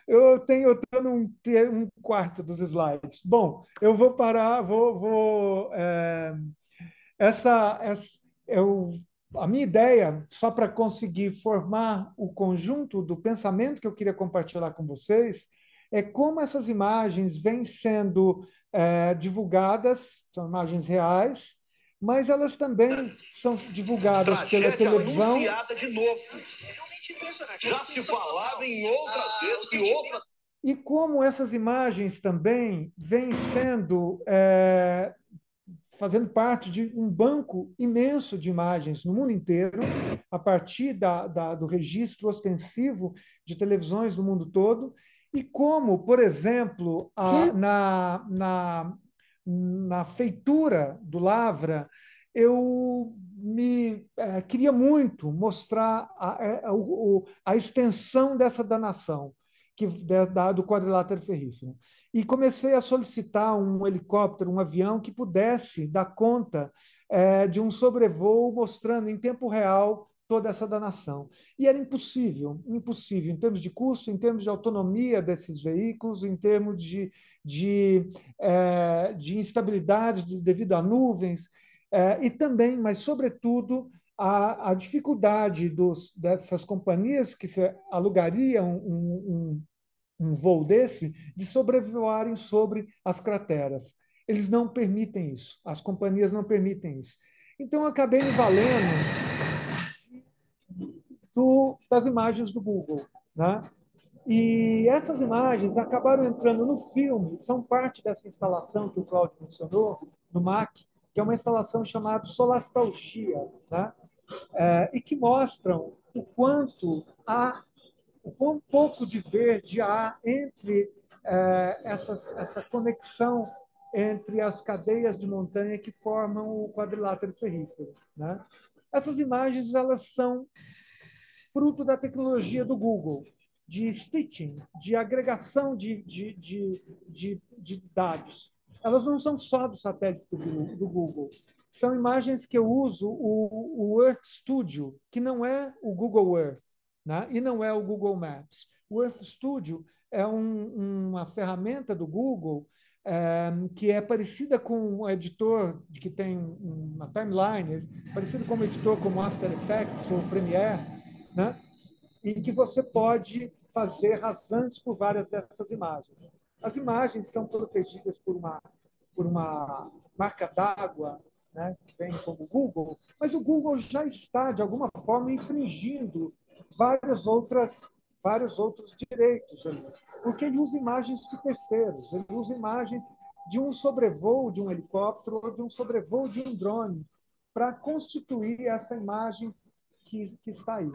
Eu estou num quarto dos slides. Bom, eu vou parar, a minha ideia, só para conseguir formar o conjunto do pensamento que eu queria compartilhar com vocês, é como essas imagens vêm sendo divulgadas, são imagens reais, mas elas também são divulgadas pela televisão. Anunciada de novo. Já se falava em outras vezes e outras. E como essas imagens também vêm sendo fazendo parte de um banco imenso de imagens no mundo inteiro, a partir do registro ostensivo de televisões no mundo todo, e como, por exemplo, na feitura do Lavra, eu queria muito mostrar a extensão dessa danação. do quadrilátero ferrífero. E comecei a solicitar um helicóptero, um avião que pudesse dar conta de um sobrevoo mostrando em tempo real toda essa danação. E era impossível, impossível, em termos de custo, em termos de autonomia desses veículos, em termos de instabilidade devido a nuvens, e também, mas sobretudo, a dificuldade dessas companhias que se alugariam um voo desse de sobrevoarem sobre as crateras. Eles não permitem isso, as companhias não permitem isso. Então, eu acabei me valendo das imagens do Google, né? E essas imagens acabaram entrando no filme, são parte dessa instalação que o Cláudio mencionou, no MAC, que é uma instalação chamada Solastalgia, né? E que mostram o quão pouco de verde há entre essa conexão entre as cadeias de montanha que formam o quadrilátero ferrífero, né? Essas imagens elas são fruto da tecnologia do Google, de stitching, de agregação de dados. Elas não são só do satélite do Google. São imagens que eu uso o Earth Studio, que não é o Google Earth, né? E não é o Google Maps. O Earth Studio é uma ferramenta do Google que é parecida com um editor que tem uma timeline, parecido com um editor como After Effects ou Premiere, né? Em que você pode fazer rasantes por várias dessas imagens. As imagens são protegidas por uma marca d'água, né, que vem como Google, mas o Google já está, de alguma forma, infringindo vários outros direitos ali, porque ele usa imagens de terceiros, ele usa imagens de um sobrevoo de um helicóptero ou de um sobrevoo de um drone para constituir essa imagem que está aí.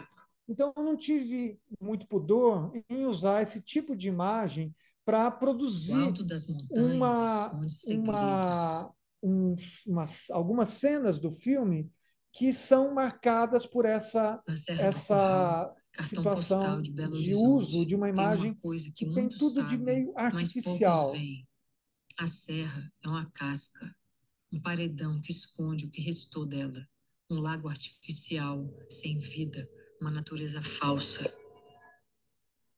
Então, eu não tive muito pudor em usar esse tipo de imagem para produzir algumas cenas do filme que são marcadas por essa situação de uso de uma imagem que tem tudo de meio artificial. A serra é uma casca, um paredão que esconde o que restou dela, um lago artificial, sem vida, uma natureza falsa.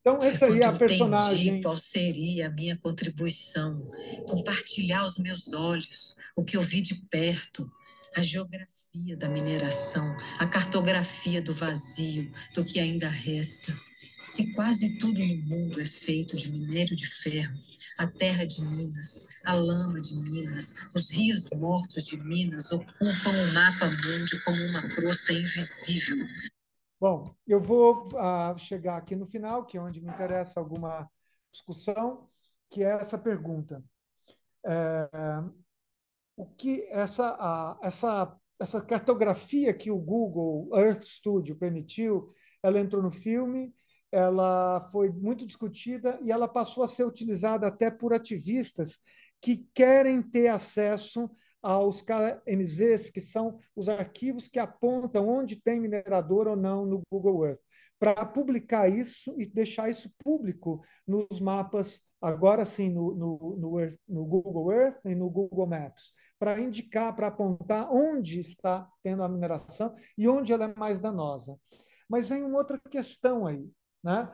Então, essa aí é a personagem. Entendi qual seria a minha contribuição, compartilhar aos meus olhos o que eu vi de perto, a geografia da mineração, a cartografia do vazio, do que ainda resta. Se quase tudo no mundo é feito de minério de ferro, a terra de Minas, a lama de Minas, os rios mortos de Minas ocupam o mapa mundi como uma crosta invisível. Bom, eu vou chegar aqui no final, que é onde me interessa alguma discussão, que é essa pergunta. O que essa cartografia que o Google Earth Studio permitiu, ela entrou no filme, ela foi muito discutida e ela passou a ser utilizada até por ativistas que querem ter acesso aos KMZs, que são os arquivos que apontam onde tem minerador ou não no Google Earth, para publicar isso e deixar isso público nos mapas, agora sim, no Google Earth e no Google Maps, para indicar, para apontar onde está tendo a mineração e onde ela é mais danosa. Mas vem uma outra questão aí, né?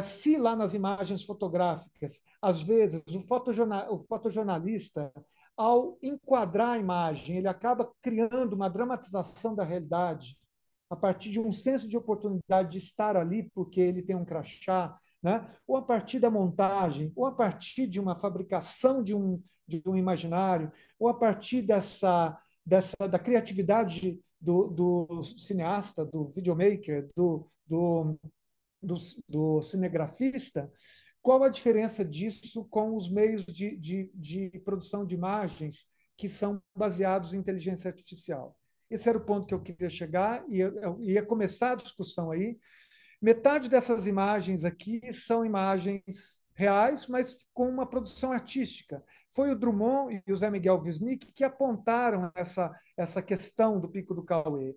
Se lá nas imagens fotográficas, às vezes, o fotojornalista, ao enquadrar a imagem, ele acaba criando uma dramatização da realidade a partir de um senso de oportunidade de estar ali porque ele tem um crachá, né? Ou a partir da montagem, ou a partir de uma fabricação de um imaginário, ou a partir da criatividade do cineasta, do videomaker, do cinegrafista. Qual a diferença disso com os meios de produção de imagens que são baseados em inteligência artificial? Esse era o ponto que eu queria chegar e eu ia começar a discussão aí. Metade dessas imagens aqui são imagens reais, mas com uma produção artística. Foi o Drummond e o Zé Miguel Wisnik que apontaram essa questão do Pico do Cauê.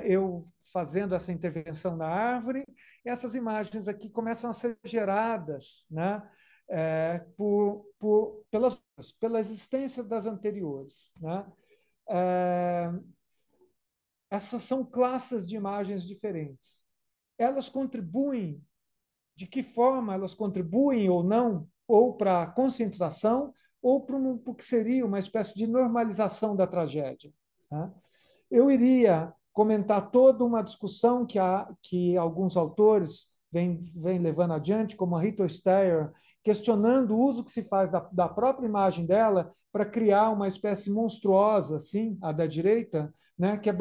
Eu fazendo essa intervenção na árvore, e essas imagens aqui começam a ser geradas, né, pela existência das anteriores, né? É, essas são classes de imagens diferentes. Elas contribuem, de que forma elas contribuem ou não, ou para a conscientização, ou para o que seria uma espécie de normalização da tragédia, né? Eu iria comentar toda uma discussão que alguns autores vêm levando adiante, como a Rita Steyer, questionando o uso que se faz da própria imagem dela para criar uma espécie monstruosa, assim, a da direita, né, que é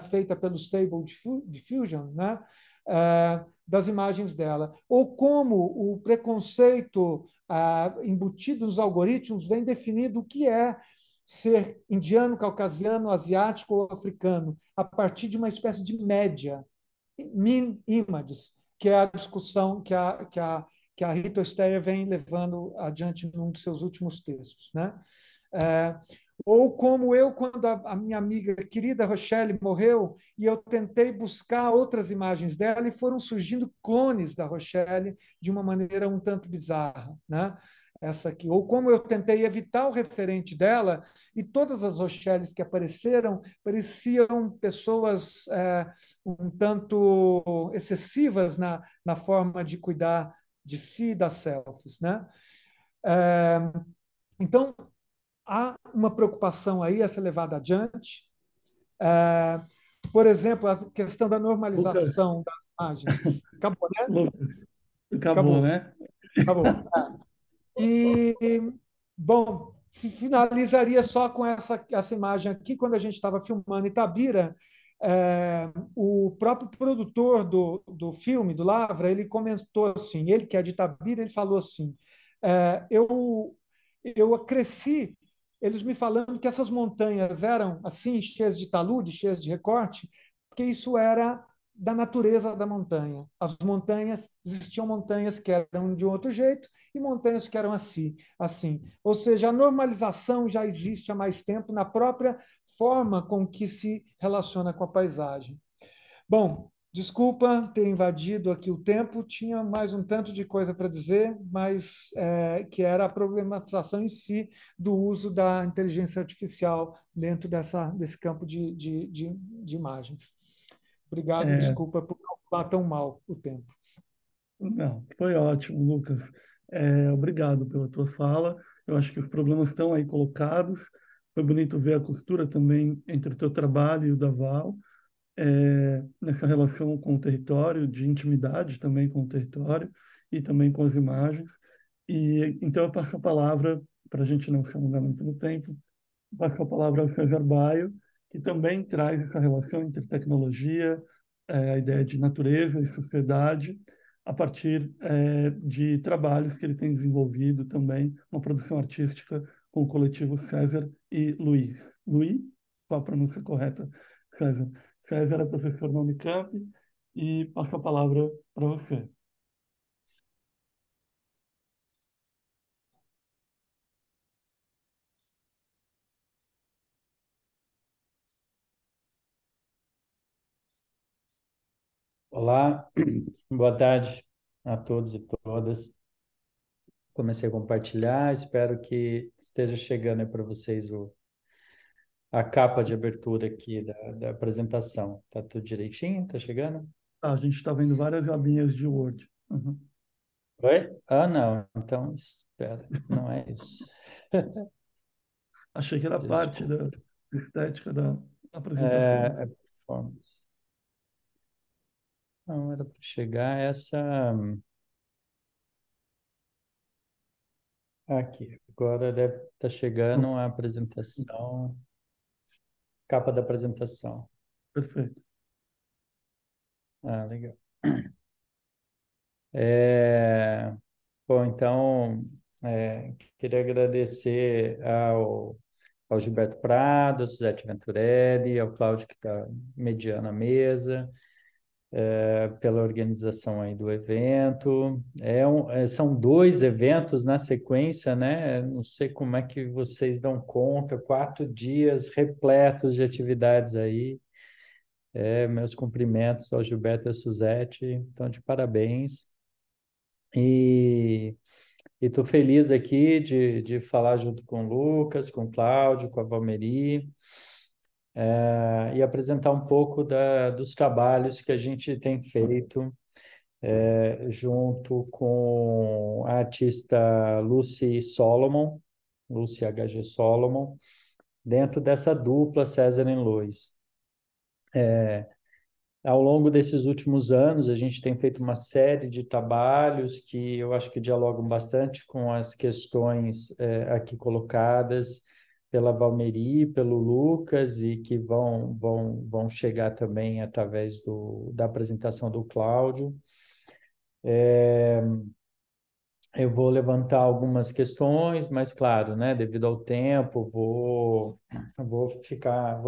feita pelo Stable Diffusion, né, das imagens dela. Ou como o preconceito embutido nos algoritmos vem definindo o que é ser indiano, caucasiano, asiático ou africano, a partir de uma espécie de média, mean images, que é a discussão que a Rita Steyer vem levando adiante num dos seus últimos textos, né? Ou como eu, quando a minha amiga querida Rochelle morreu, e eu tentei buscar outras imagens dela, e foram surgindo clones da Rochelle de uma maneira um tanto bizarra, né? Essa aqui. Ou como eu tentei evitar o referente dela, e todas as Rochelles que apareceram pareciam pessoas um tanto excessivas na forma de cuidar de si e das selfies, né? Então, há uma preocupação aí a ser levada adiante. Por exemplo, a questão da normalização das imagens. Acabou, né? Lucas, acabou, né? Acabou. E, bom, finalizaria só com essa imagem aqui, quando a gente estava filmando Itabira, o próprio produtor do filme, do Lavra, ele comentou assim, ele que é de Itabira, ele falou assim, eu cresci, eles me falando que essas montanhas eram assim, cheias de talude, cheias de recorte, porque isso era da natureza da montanha. As montanhas, existiam montanhas que eram de um outro jeito e montanhas que eram assim. Ou seja, a normalização já existe há mais tempo na própria forma com que se relaciona com a paisagem. Bom, desculpa ter invadido aqui o tempo, tinha mais um tanto de coisa para dizer, mas que era a problematização em si do uso da inteligência artificial dentro desse campo de imagens. Obrigado, desculpa por calcular tão mal o tempo. Não, foi ótimo, Lucas. Obrigado pela tua fala. Eu acho que os problemas estão aí colocados. Foi bonito ver a costura também entre o teu trabalho e o da Val, nessa relação com o território, de intimidade também com o território e também com as imagens. E então eu passo a palavra, para a gente não se alongar muito no tempo, passo a palavra ao César Baio, que também traz essa relação entre tecnologia, a ideia de natureza e sociedade, a partir de trabalhos que ele tem desenvolvido também, uma produção artística com o coletivo César e Luiz. Luiz? Qual a pronúncia correta, César? César é professor na Unicamp e passo a palavra para você. Olá, boa tarde a todos e todas. Comecei a compartilhar, espero que esteja chegando para vocês a capa de abertura aqui da apresentação. Tá tudo direitinho? Tá chegando? A gente está vendo várias abinhas de Word. Uhum. Oi? Ah, não. Então, espera. Não é isso. Achei que era parte Desculpa. da estética da apresentação. É performance. Não, era para chegar essa... Aqui. Agora deve estar chegando a apresentação, capa da apresentação. Perfeito. Ah, legal. Bom, então, queria agradecer ao Gilberto Prado, ao Suzete Venturelli, ao Cláudio que está mediando a mesa, pela organização aí do evento. São 2 eventos na sequência, né? Não sei como é que vocês dão conta, 4 dias repletos de atividades aí. Meus cumprimentos ao Gilberto e à Suzete, então de parabéns. E estou feliz aqui de falar junto com o Lucas, com o Cláudio, com a Valmeri, e apresentar um pouco dos trabalhos que a gente tem feito junto com a artista Lucy H.G. Solomon, dentro dessa dupla César e Lois. Ao longo desses últimos anos, a gente tem feito uma série de trabalhos que eu acho que dialogam bastante com as questões aqui colocadas pela Valmeri, pelo Lucas, e que vão chegar também através da apresentação do Cláudio. Eu vou levantar algumas questões, mas claro, né, devido ao tempo, vou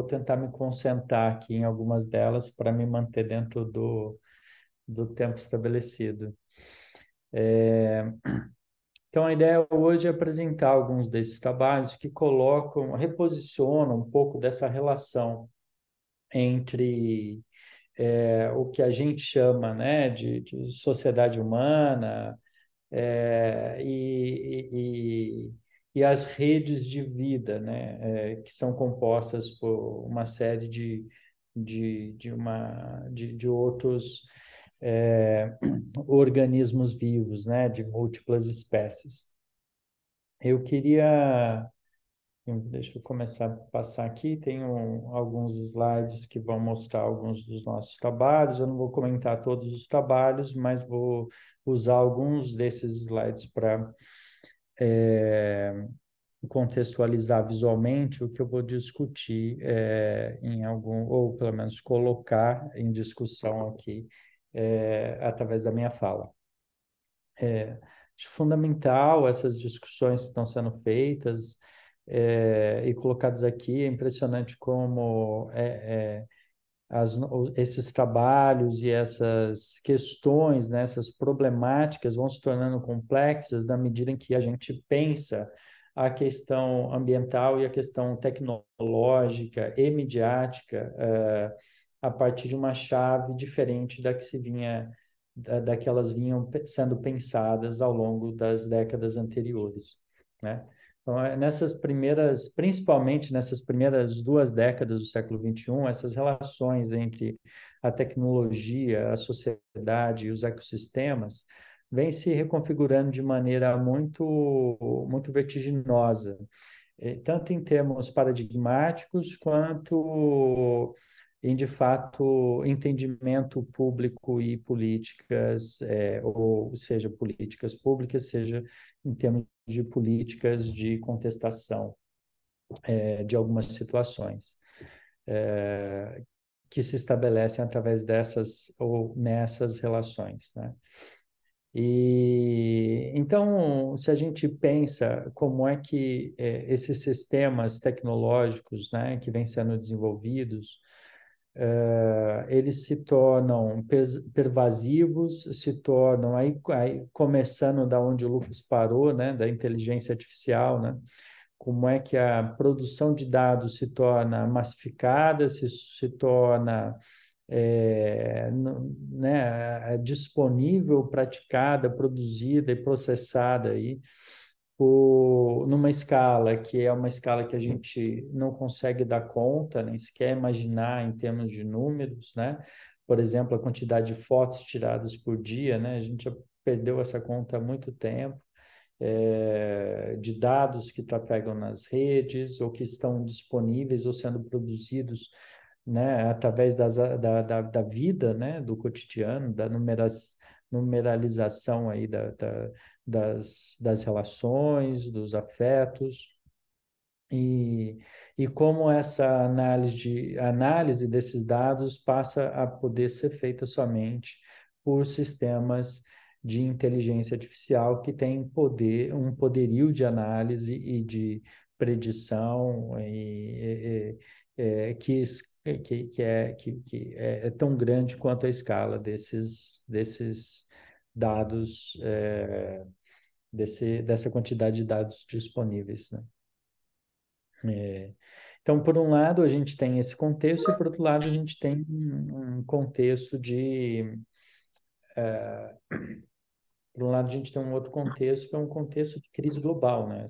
tentar me concentrar aqui em algumas delas para me manter dentro do tempo estabelecido. Então, a ideia hoje é apresentar alguns desses trabalhos que reposicionam um pouco dessa relação entre o que a gente chama, né, de sociedade humana, e as redes de vida, né, que são compostas por uma série de outros organismos vivos, né, de múltiplas espécies. Deixa eu começar a passar aqui, tenho alguns slides que vão mostrar alguns dos nossos trabalhos. Eu não vou comentar todos os trabalhos, mas vou usar alguns desses slides para contextualizar visualmente o que eu vou discutir ou pelo menos colocar em discussão aqui através da minha fala. Acho fundamental essas discussões que estão sendo feitas e colocadas aqui. É impressionante como esses trabalhos e essas questões, né, essas problemáticas vão se tornando complexas na medida em que a gente pensa a questão ambiental e a questão tecnológica e midiática a partir de uma chave diferente da que elas vinham sendo pensadas ao longo das décadas anteriores, né? Então, principalmente nessas primeiras 2 décadas do século XXI, essas relações entre a tecnologia, a sociedade e os ecossistemas vêm se reconfigurando de maneira muito vertiginosa, tanto em termos paradigmáticos quanto em, de fato, entendimento público e políticas, ou seja, políticas públicas, seja em termos de políticas de contestação de algumas situações, que se estabelecem através dessas ou nessas relações, né? E então, se a gente pensa como é que esses sistemas tecnológicos, né, que vêm sendo desenvolvidos, eles se tornam pervasivos, se tornam, aí começando da onde o Lucas parou, né, da inteligência artificial, né, como é que a produção de dados se torna massificada, se torna disponível, praticada, produzida e processada aí numa escala que é uma escala que a gente não consegue dar conta, nem sequer imaginar em termos de números, né? Por exemplo, a quantidade de fotos tiradas por dia, né? A gente já perdeu essa conta há muito tempo. De dados que trafegam nas redes ou que estão disponíveis ou sendo produzidos, né, através da vida, né, do cotidiano, da numeralização aí das relações, dos afetos, e como essa análise desses dados passa a poder ser feita somente por sistemas de inteligência artificial que têm um poderio de análise e de predição que é tão grande quanto a escala desses dados, dessa quantidade de dados disponíveis, né? Então, por um lado, a gente tem esse contexto, e por outro lado, a gente tem um contexto de. Por um lado, a gente tem um outro contexto, que é um contexto de crise global, né?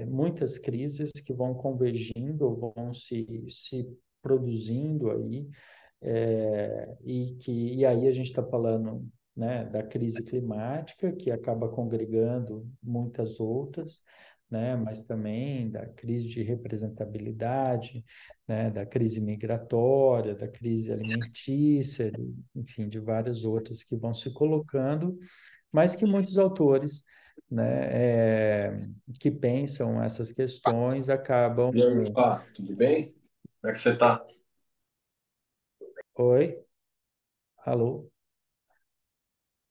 Muitas crises que vão convergindo, ou vão se produzindo aí, e aí a gente está falando, né, da crise climática, que acaba congregando muitas outras, né, mas também da crise de representabilidade, né, da crise migratória, da crise alimentícia, enfim, de várias outras que vão se colocando, mas que muitos autores, né, que pensam essas questões acabam. E aí, Fá, tudo bem? Como é que você está? Oi? Alô?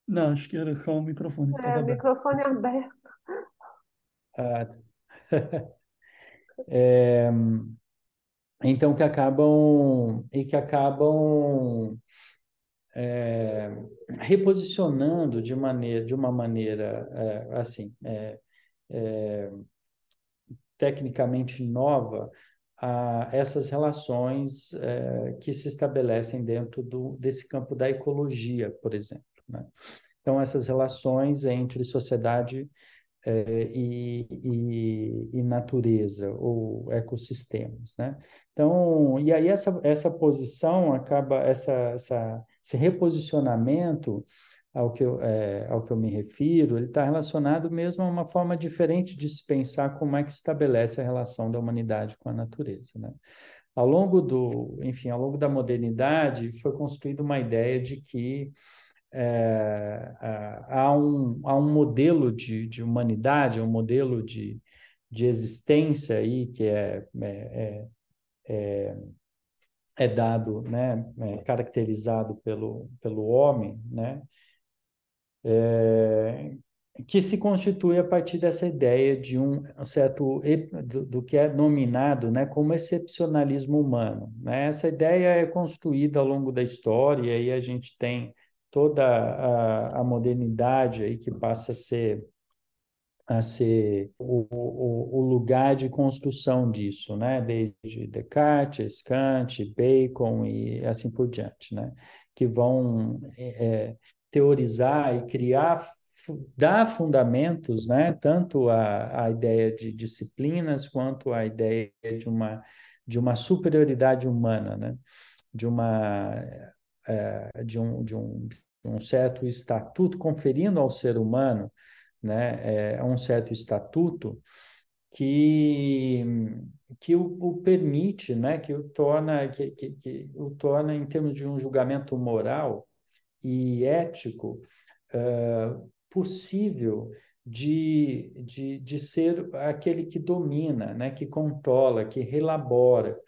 Não, acho que era só o microfone que estava aberto. Microfone aberto. Ah, é, então que acabam reposicionando de uma maneira assim, tecnicamente nova, essas relações que se estabelecem dentro desse campo da ecologia, por exemplo, né? Então, essas relações entre sociedade e natureza ou ecossistemas, né? Então, e aí essa posição acaba, esse reposicionamento ao que eu me refiro, ele está relacionado mesmo a uma forma diferente de se pensar como é que se estabelece a relação da humanidade com a natureza, né? Ao longo da modernidade, foi construída uma ideia de que há um modelo de humanidade, um modelo de existência aí que é dado, né, caracterizado pelo homem, né, que se constitui a partir dessa ideia de um certo do que é nominado, né, como excepcionalismo humano, né? Essa ideia é construída ao longo da história, e aí a gente tem toda a modernidade aí que passa a ser o lugar de construção disso, né? Desde Descartes, Kant, Bacon e assim por diante, né? Que vão teorizar e criar, dar fundamentos, né? Tanto a ideia de disciplinas quanto a ideia de uma superioridade humana, né? De uma de um certo estatuto conferindo ao ser humano, né, um certo estatuto que o permite, né, que o torna em termos de um julgamento moral e ético possível de ser aquele que domina, né, que controla, que relabora,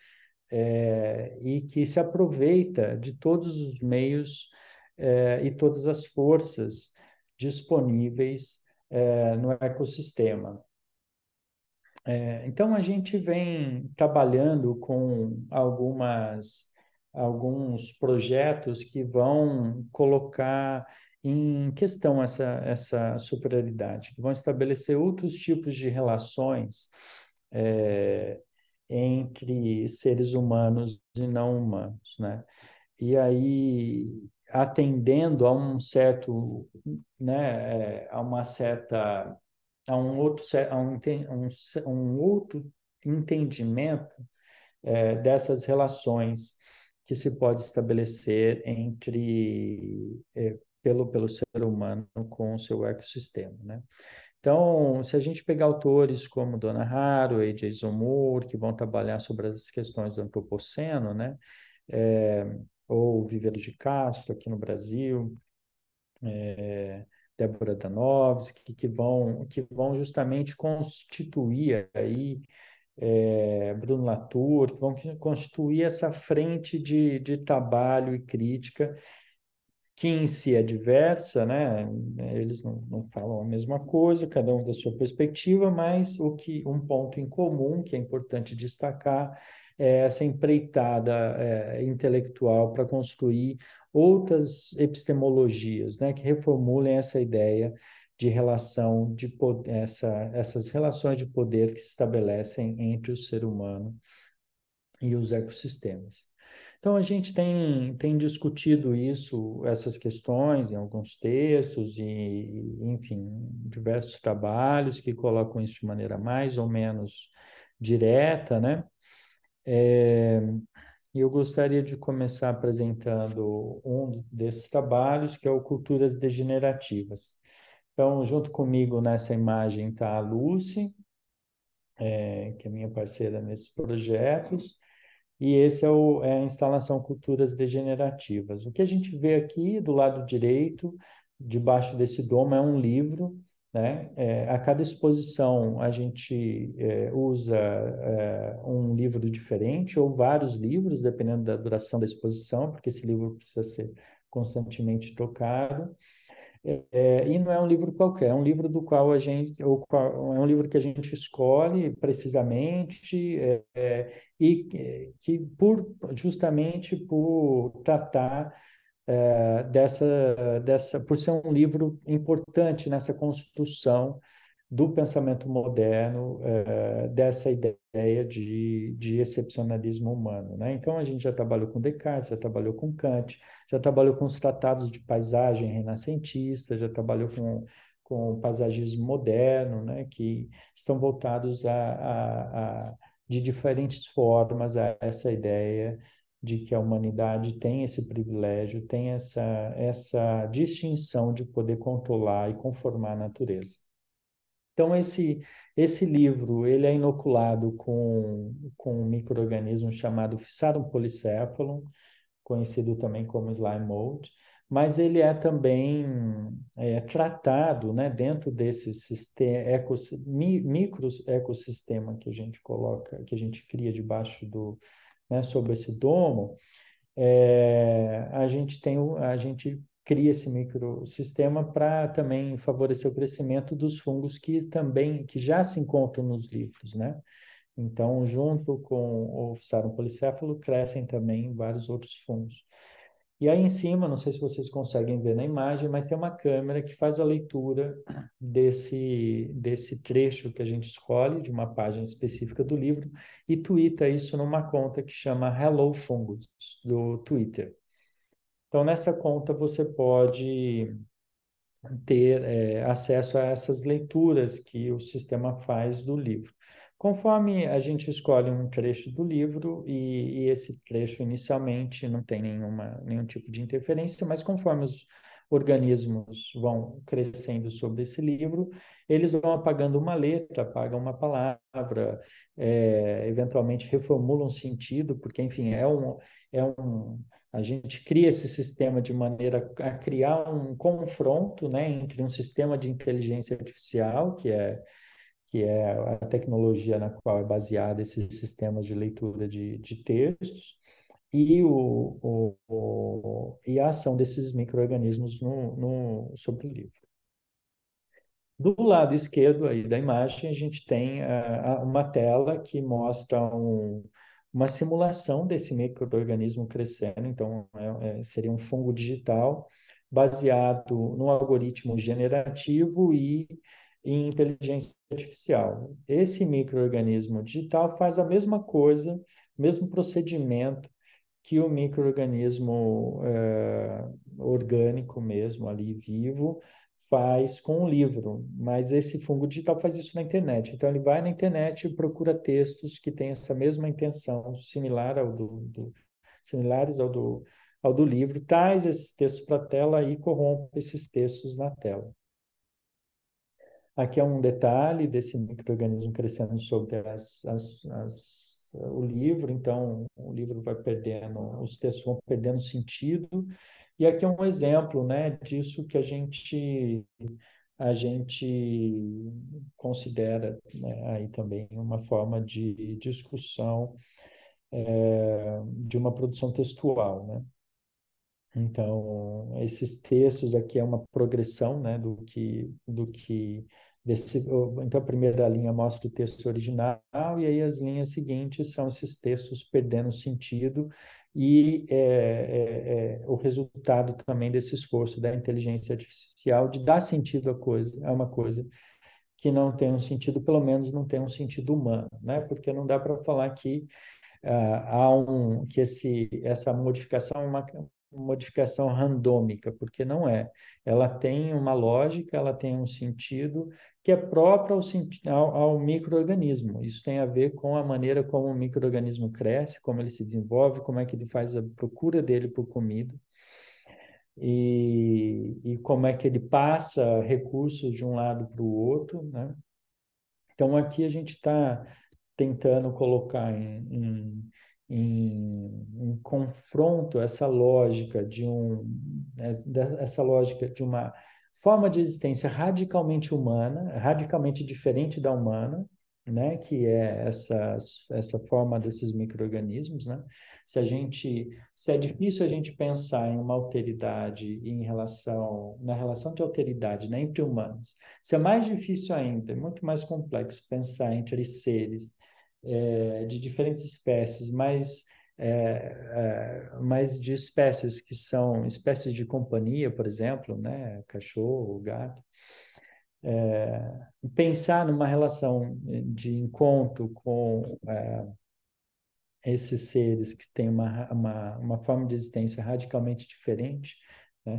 e que se aproveita de todos os meios e todas as forças disponíveis no ecossistema. Então, a gente vem trabalhando com alguns projetos que vão colocar em questão essa superioridade, que vão estabelecer outros tipos de relações entre seres humanos e não humanos, né? E aí, atendendo a um certo, né, a um outro entendimento dessas relações que se pode estabelecer pelo ser humano com o seu ecossistema, né? Então, se a gente pegar autores como Donna Haraway, Jason Moore, que vão trabalhar sobre as questões do antropoceno, né? Ou Viveiro de Castro, aqui no Brasil, Débora Danovsky, que vão justamente constituir aí, Bruno Latour, que vão constituir essa frente de trabalho e crítica, que em si é diversa, né? Eles não falam a mesma coisa, cada um da sua perspectiva, mas um ponto em comum que é importante destacar é essa empreitada intelectual para construir outras epistemologias, né? Que reformulem essa ideia de relação de poder, essas relações de poder que se estabelecem entre o ser humano e os ecossistemas. Então, a gente tem discutido isso, essas questões, em alguns textos e, enfim, diversos trabalhos que colocam isso de maneira mais ou menos direta, né? E eu gostaria de começar apresentando um desses trabalhos, que é o Culturas Degenerativas. Então, junto comigo nessa imagem está a Lucy, que é minha parceira nesses projetos, e esse é a instalação Culturas Degenerativas. O que a gente vê aqui do lado direito, debaixo desse domo, é um livro, né? A cada exposição a gente usa um livro diferente ou vários livros, dependendo da duração da exposição, porque esse livro precisa ser constantemente trocado. E não é um livro qualquer, é um livro do qual é um livro que a gente escolhe precisamente que justamente por tratar por ser um livro importante nessa construção do pensamento moderno, dessa ideia de excepcionalismo humano, né? Então, a gente já trabalhou com Descartes, já trabalhou com Kant, já trabalhou com os tratados de paisagem renascentista, já trabalhou com o paisagismo moderno, né? Que estão voltados de diferentes formas a essa ideia de que a humanidade tem esse privilégio, tem essa distinção de poder controlar e conformar a natureza. Então, esse livro ele é inoculado com um micro-organismo chamado Physarum polycephalum, conhecido também como slime mold, mas ele é também tratado, né, dentro desse micro ecossistema que a gente coloca, que a gente cria debaixo né, sobre esse domo. A gente cria esse microsistema para também favorecer o crescimento dos fungos que já se encontram nos livros, né? Então, junto com o Physarum polycephalum, crescem também vários outros fungos. E aí em cima, não sei se vocês conseguem ver na imagem, mas tem uma câmera que faz a leitura desse trecho que a gente escolhe, de uma página específica do livro, e tuita isso numa conta que chama Hello Fungus, do Twitter. Então, nessa conta você pode ter acesso a essas leituras que o sistema faz do livro. Conforme a gente escolhe um trecho do livro, e esse trecho inicialmente não tem nenhum tipo de interferência, mas conforme os organismos vão crescendo sobre esse livro, eles vão apagando uma letra, apagam uma palavra, eventualmente reformulam sentido, porque, enfim, a gente cria esse sistema de maneira a criar um confronto, né, entre um sistema de inteligência artificial, que é a tecnologia na qual é baseada esses sistemas de leitura de textos, e e a ação desses micro-organismos sobre o livro. Do lado esquerdo aí da imagem, a gente tem uma tela que mostra uma simulação desse micro-organismo crescendo. Então, seria um fungo digital baseado no algoritmo generativo e em inteligência artificial. Esse micro-organismo digital faz a mesma coisa, mesmo procedimento que o micro-organismo orgânico mesmo, ali vivo, faz com o livro, mas esse fungo digital faz isso na internet. Então, ele vai na internet e procura textos que têm essa mesma intenção, similares ao do livro, traz esses textos para a tela e corrompe esses textos na tela. Aqui é um detalhe desse micro-organismo crescendo sobre o livro, então o livro vai perdendo, os textos vão perdendo sentido, e aqui é um exemplo, né, disso que a gente considera, né, aí também uma forma de discussão de uma produção textual, né? Então, esses textos aqui é uma progressão, né, então a primeira linha mostra o texto original e aí as linhas seguintes são esses textos perdendo sentido e o resultado também desse esforço da inteligência artificial de dar sentido a uma coisa que não tem um sentido, pelo menos não tem um sentido humano, né? Porque não dá para falar que essa modificação é uma modificação randômica, porque não é. Ela tem uma lógica, ela tem um sentido que é próprio ao micro-organismo. Isso tem a ver com a maneira como o micro-organismo cresce, como ele se desenvolve, como é que ele faz a procura dele por comida. E como é que ele passa recursos de um lado para o outro, né? Então, aqui a gente está tentando colocar em confronto essa lógica de uma forma de existência radicalmente humana, radicalmente diferente da humana, né, que é essa forma desses micro-organismos, né? Se é difícil a gente pensar em uma alteridade na relação de alteridade, né, entre humanos, se é mais difícil ainda, é muito mais complexo pensar entre seres de diferentes espécies, mas de espécies que são espécies de companhia, por exemplo, né, cachorro, gato. Pensar numa relação de encontro com esses seres que têm uma forma de existência radicalmente diferente, né?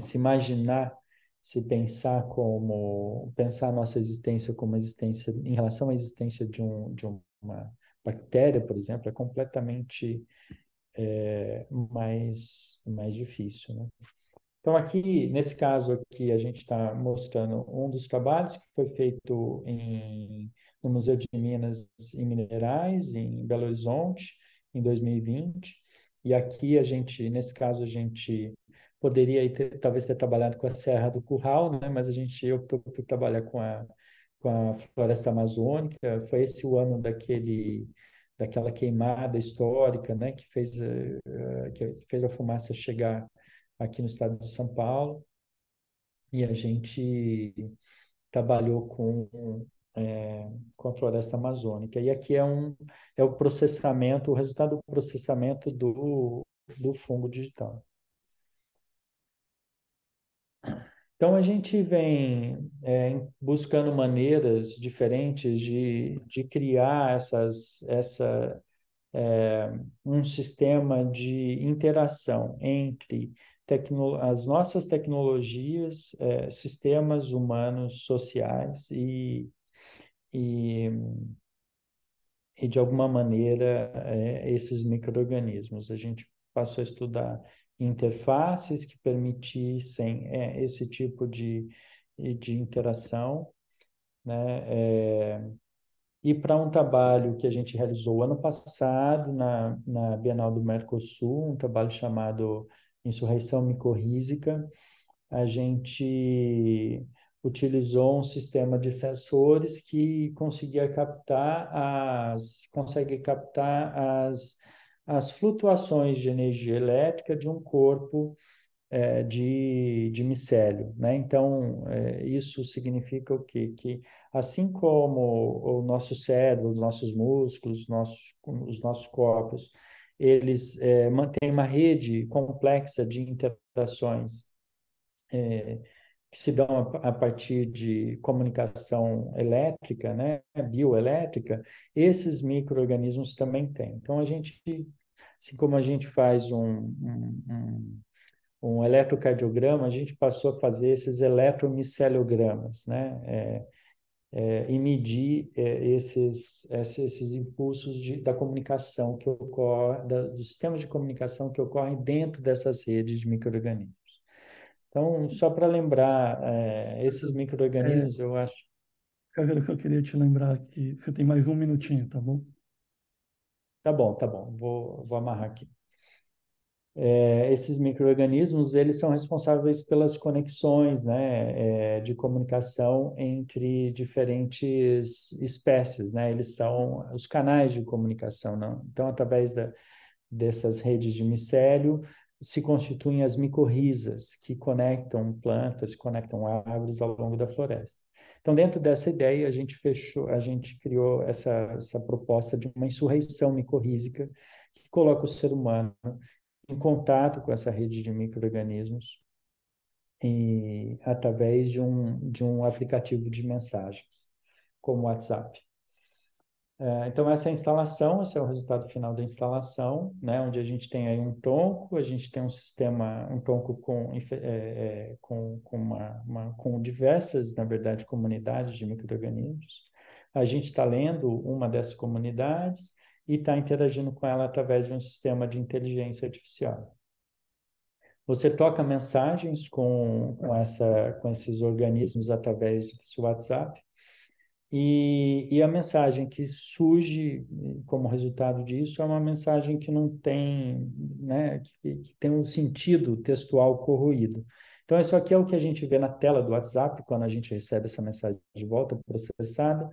Pensar a nossa existência como existência em relação à existência de uma bactéria, por exemplo, é completamente mais difícil, né? Então, aqui, nesse caso aqui, a gente está mostrando um dos trabalhos que foi feito no Museu de Minas e Minerais, em Belo Horizonte, em 2020. E aqui, nesse caso, a gente poderia talvez ter trabalhado com a Serra do Curral, né? Mas a gente optou por trabalhar com a Floresta Amazônica. Foi esse o ano daquela queimada histórica, né? Que fez a fumaça chegar aqui no estado de São Paulo, e a gente trabalhou com a floresta amazônica. E aqui é o resultado do processamento do fungo digital. Então, a gente vem buscando maneiras diferentes de criar um sistema de interação entre as nossas tecnologias, sistemas humanos sociais e, e de alguma maneira, esses micro-organismos. A gente passou a estudar interfaces que permitissem esse tipo de interação, né? E para um trabalho que a gente realizou ano passado na Bienal do Mercosul, um trabalho chamado Insurreição Micorrízica, a gente utilizou um sistema de sensores que consegue captar as flutuações de energia elétrica de um corpo de micélio, né? Então, isso significa o quê? Que assim como o nosso cérebro, os nossos músculos, os nossos corpos, eles mantêm uma rede complexa de interações que se dão a partir de comunicação elétrica, né, bioelétrica, esses micro-organismos também têm. Então, assim como a gente faz um eletrocardiograma, a gente passou a fazer esses eletromicéliogramas, né? E medir esses impulsos da comunicação que ocorre, dos sistemas de comunicação que ocorrem dentro dessas redes de micro-organismos. Então, só para lembrar, esses micro-organismos, eu acho... César, eu só queria te lembrar que você tem mais um minutinho, tá bom? Tá bom. Vou amarrar aqui. Esses micro-organismos, eles são responsáveis pelas conexões, né, de comunicação entre diferentes espécies, né? Eles são os canais de comunicação, não? Então, através dessas redes de micélio, se constituem as micorrizas, que conectam plantas, conectam árvores ao longo da floresta. Então, dentro dessa ideia, a gente criou essa proposta de uma insurreição micorrízica que coloca o ser humano em contato com essa rede de micro-organismos através de um aplicativo de mensagens, como o WhatsApp. Então, essa é a instalação, esse é o resultado final da instalação, né, onde a gente tem aí um tronco, a gente tem um sistema, um tronco com diversas, na verdade, comunidades de micro-organismos. A gente está lendo uma dessas comunidades e está interagindo com ela através de um sistema de inteligência artificial. Você troca mensagens com esses organismos através desse WhatsApp, e a mensagem que surge como resultado disso é uma mensagem que não tem, né, que tem um sentido textual corroído. Então, isso aqui é o que a gente vê na tela do WhatsApp, quando a gente recebe essa mensagem de volta processada,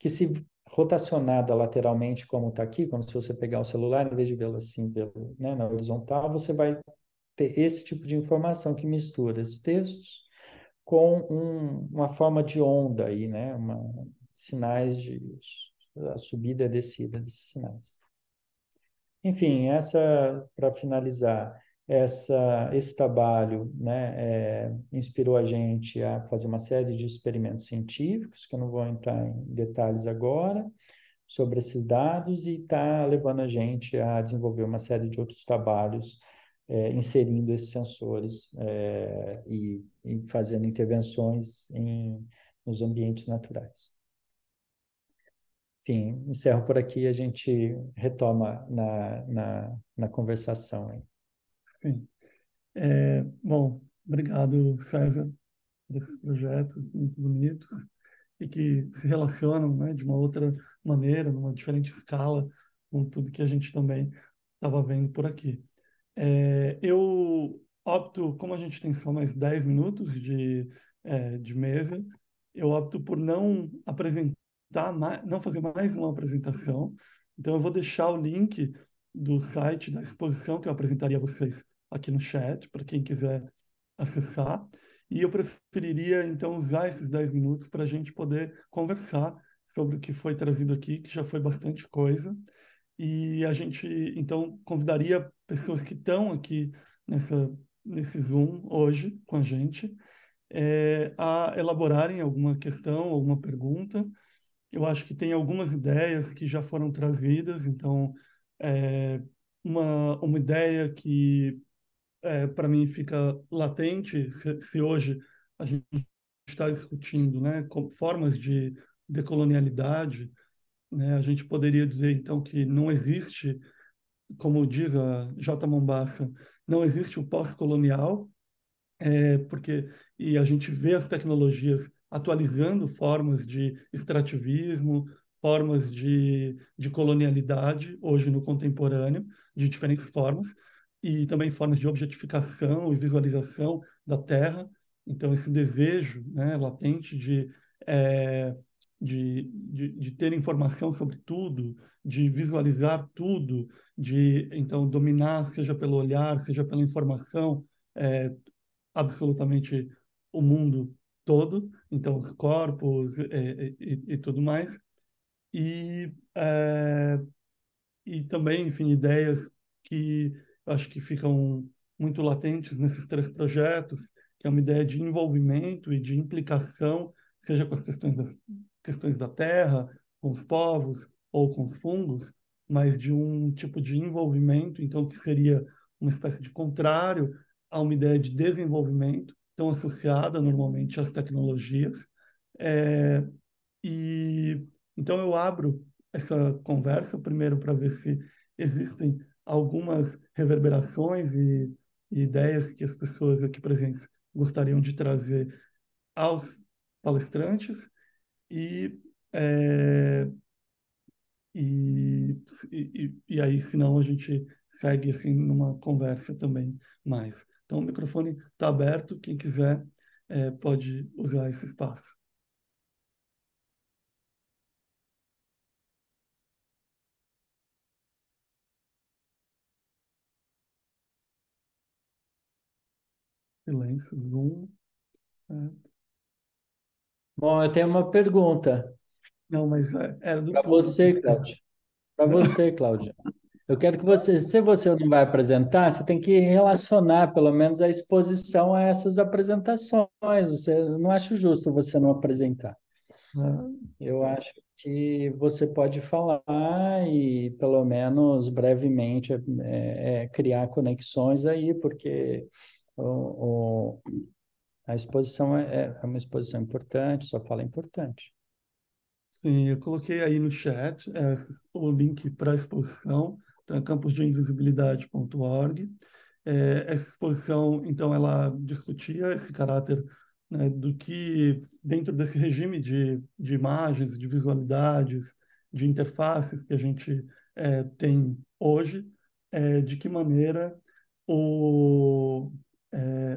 que se rotacionada lateralmente, como está aqui, como se você pegar o celular, em vez de vê-lo assim, né, na horizontal, você vai ter esse tipo de informação que mistura os textos com uma forma de onda aí, né? Sinais de a subida e a descida desses sinais. Enfim, para finalizar, esse trabalho, né, inspirou a gente a fazer uma série de experimentos científicos, que eu não vou entrar em detalhes agora, sobre esses dados, e está levando a gente a desenvolver uma série de outros trabalhos inserindo esses sensores e fazendo intervenções nos ambientes naturais. Enfim, encerro por aqui e a gente retoma na conversação aí. Sim. Bom, obrigado, César, por esses projetos muito bonitos e que se relacionam, né, de uma outra maneira, numa diferente escala, com tudo que a gente também estava vendo por aqui. Eu opto, como a gente tem só mais 10 minutos de mesa, eu opto por não apresentar, não fazer mais uma apresentação. Então, eu vou deixar o link do site da exposição que eu apresentaria a vocês aqui no chat, para quem quiser acessar. E eu preferiria, então, usar esses 10 minutos para a gente poder conversar sobre o que foi trazido aqui, que já foi bastante coisa. E a gente, então, convidaria pessoas que estão aqui nesse Zoom hoje com a gente a elaborarem alguma questão, alguma pergunta. Eu acho que tem algumas ideias que já foram trazidas, então, uma ideia que, para mim, fica latente, se hoje a gente está discutindo, né, formas de decolonialidade, né, a gente poderia dizer, então, que não existe, como diz a J. Mombassa, não existe o pós-colonial, porque e a gente vê as tecnologias atualizando formas de extrativismo, formas de colonialidade hoje no contemporâneo, de diferentes formas, e também formas de objetificação e visualização da Terra. Então, esse desejo, né, latente eh, de ter informação sobre tudo, de visualizar tudo, de então dominar, seja pelo olhar, seja pela informação, absolutamente o mundo todo, então os corpos e tudo mais. E, é, e também, enfim, ideias que eu acho que ficam muito latentes nesses três projetos, que é uma ideia de envolvimento e de implicação, seja com as questões da terra, com os povos ou com os fungos, mas de um tipo de envolvimento, então, que seria uma espécie de contrário a uma ideia de desenvolvimento, tão associada normalmente às tecnologias. É, e então eu abro essa conversa primeiro para ver se existem algumas reverberações e ideias que as pessoas aqui presentes gostariam de trazer aos palestrantes e é, e aí, senão, a gente segue assim numa conversa também mais. Então, o microfone está aberto, quem quiser pode usar esse espaço. Silêncio, Zoom. Certo. Bom, eu tenho uma pergunta Não, mas era do para público. você, Cláudio. Para você, Cláudio. Eu quero que você, se você não vai apresentar, você tem que relacionar pelo menos a exposição a essas apresentações. Você não acho justo você não apresentar. Né? Eu acho que você pode falar e, pelo menos brevemente, criar conexões aí, porque o, a exposição é uma exposição importante, sua fala é importante. Sim, eu coloquei aí no chat o link para a exposição, então é campusdeinvisibilidade.org. Essa exposição, então, ela discutia esse caráter, né, do que, dentro desse regime de imagens, de visualidades, de interfaces que a gente tem hoje, de que maneira o,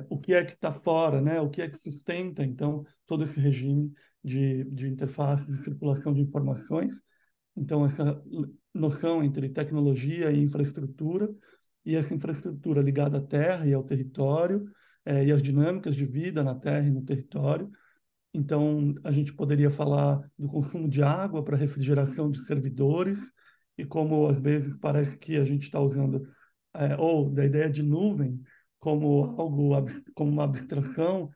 o que é que está fora, né, o que é que sustenta, então, todo esse regime de interfaces e circulação de informações. Então, essa noção entre tecnologia e infraestrutura, e essa infraestrutura ligada à terra e ao território, e às dinâmicas de vida na terra e no território. Então, a gente poderia falar do consumo de água para refrigeração de servidores, e como às vezes parece que a gente está usando, ou da ideia de nuvem como algo, como uma abstração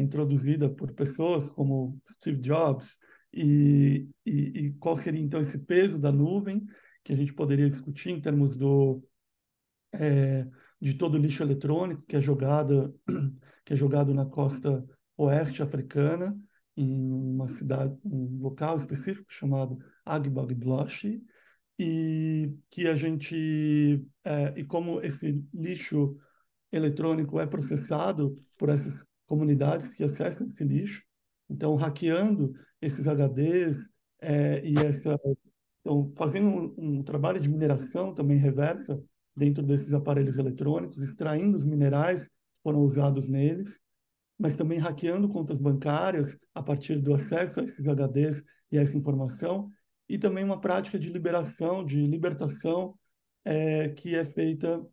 introduzida por pessoas como Steve Jobs, e qual seria então esse peso da nuvem que a gente poderia discutir em termos é, de todo o lixo eletrônico que é jogado na costa oeste africana, em uma cidade, um local específico chamado Agbogbloshie, e que a gente e como esse lixo eletrônico é processado por essas comunidades que acessam esse lixo, então hackeando esses HDs e essa então, fazendo um trabalho de mineração também reversa dentro desses aparelhos eletrônicos, extraindo os minerais que foram usados neles, mas também hackeando contas bancárias a partir do acesso a esses HDs e a essa informação, e também uma prática de liberação, de libertação, que é feita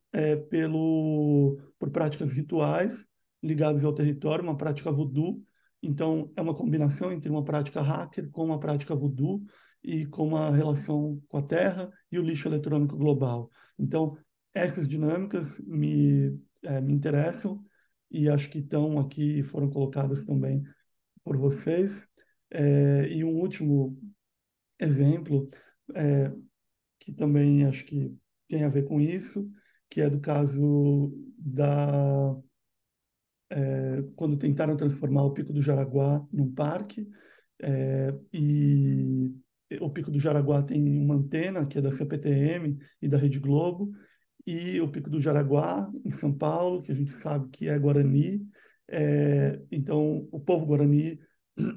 por práticas rituais ligadas ao território, uma prática voodoo. Então, é uma combinação entre uma prática hacker com uma prática voodoo e com uma relação com a terra e o lixo eletrônico global. Então, essas dinâmicas me interessam e acho que estão aqui, foram colocadas também por vocês. E um último exemplo, é, que também acho que tem a ver com isso, que é do caso quando tentaram transformar o Pico do Jaraguá num parque, e o Pico do Jaraguá tem uma antena que é da CPTM e da Rede Globo, e o Pico do Jaraguá, em São Paulo, que a gente sabe que é Guarani. Então, o povo Guarani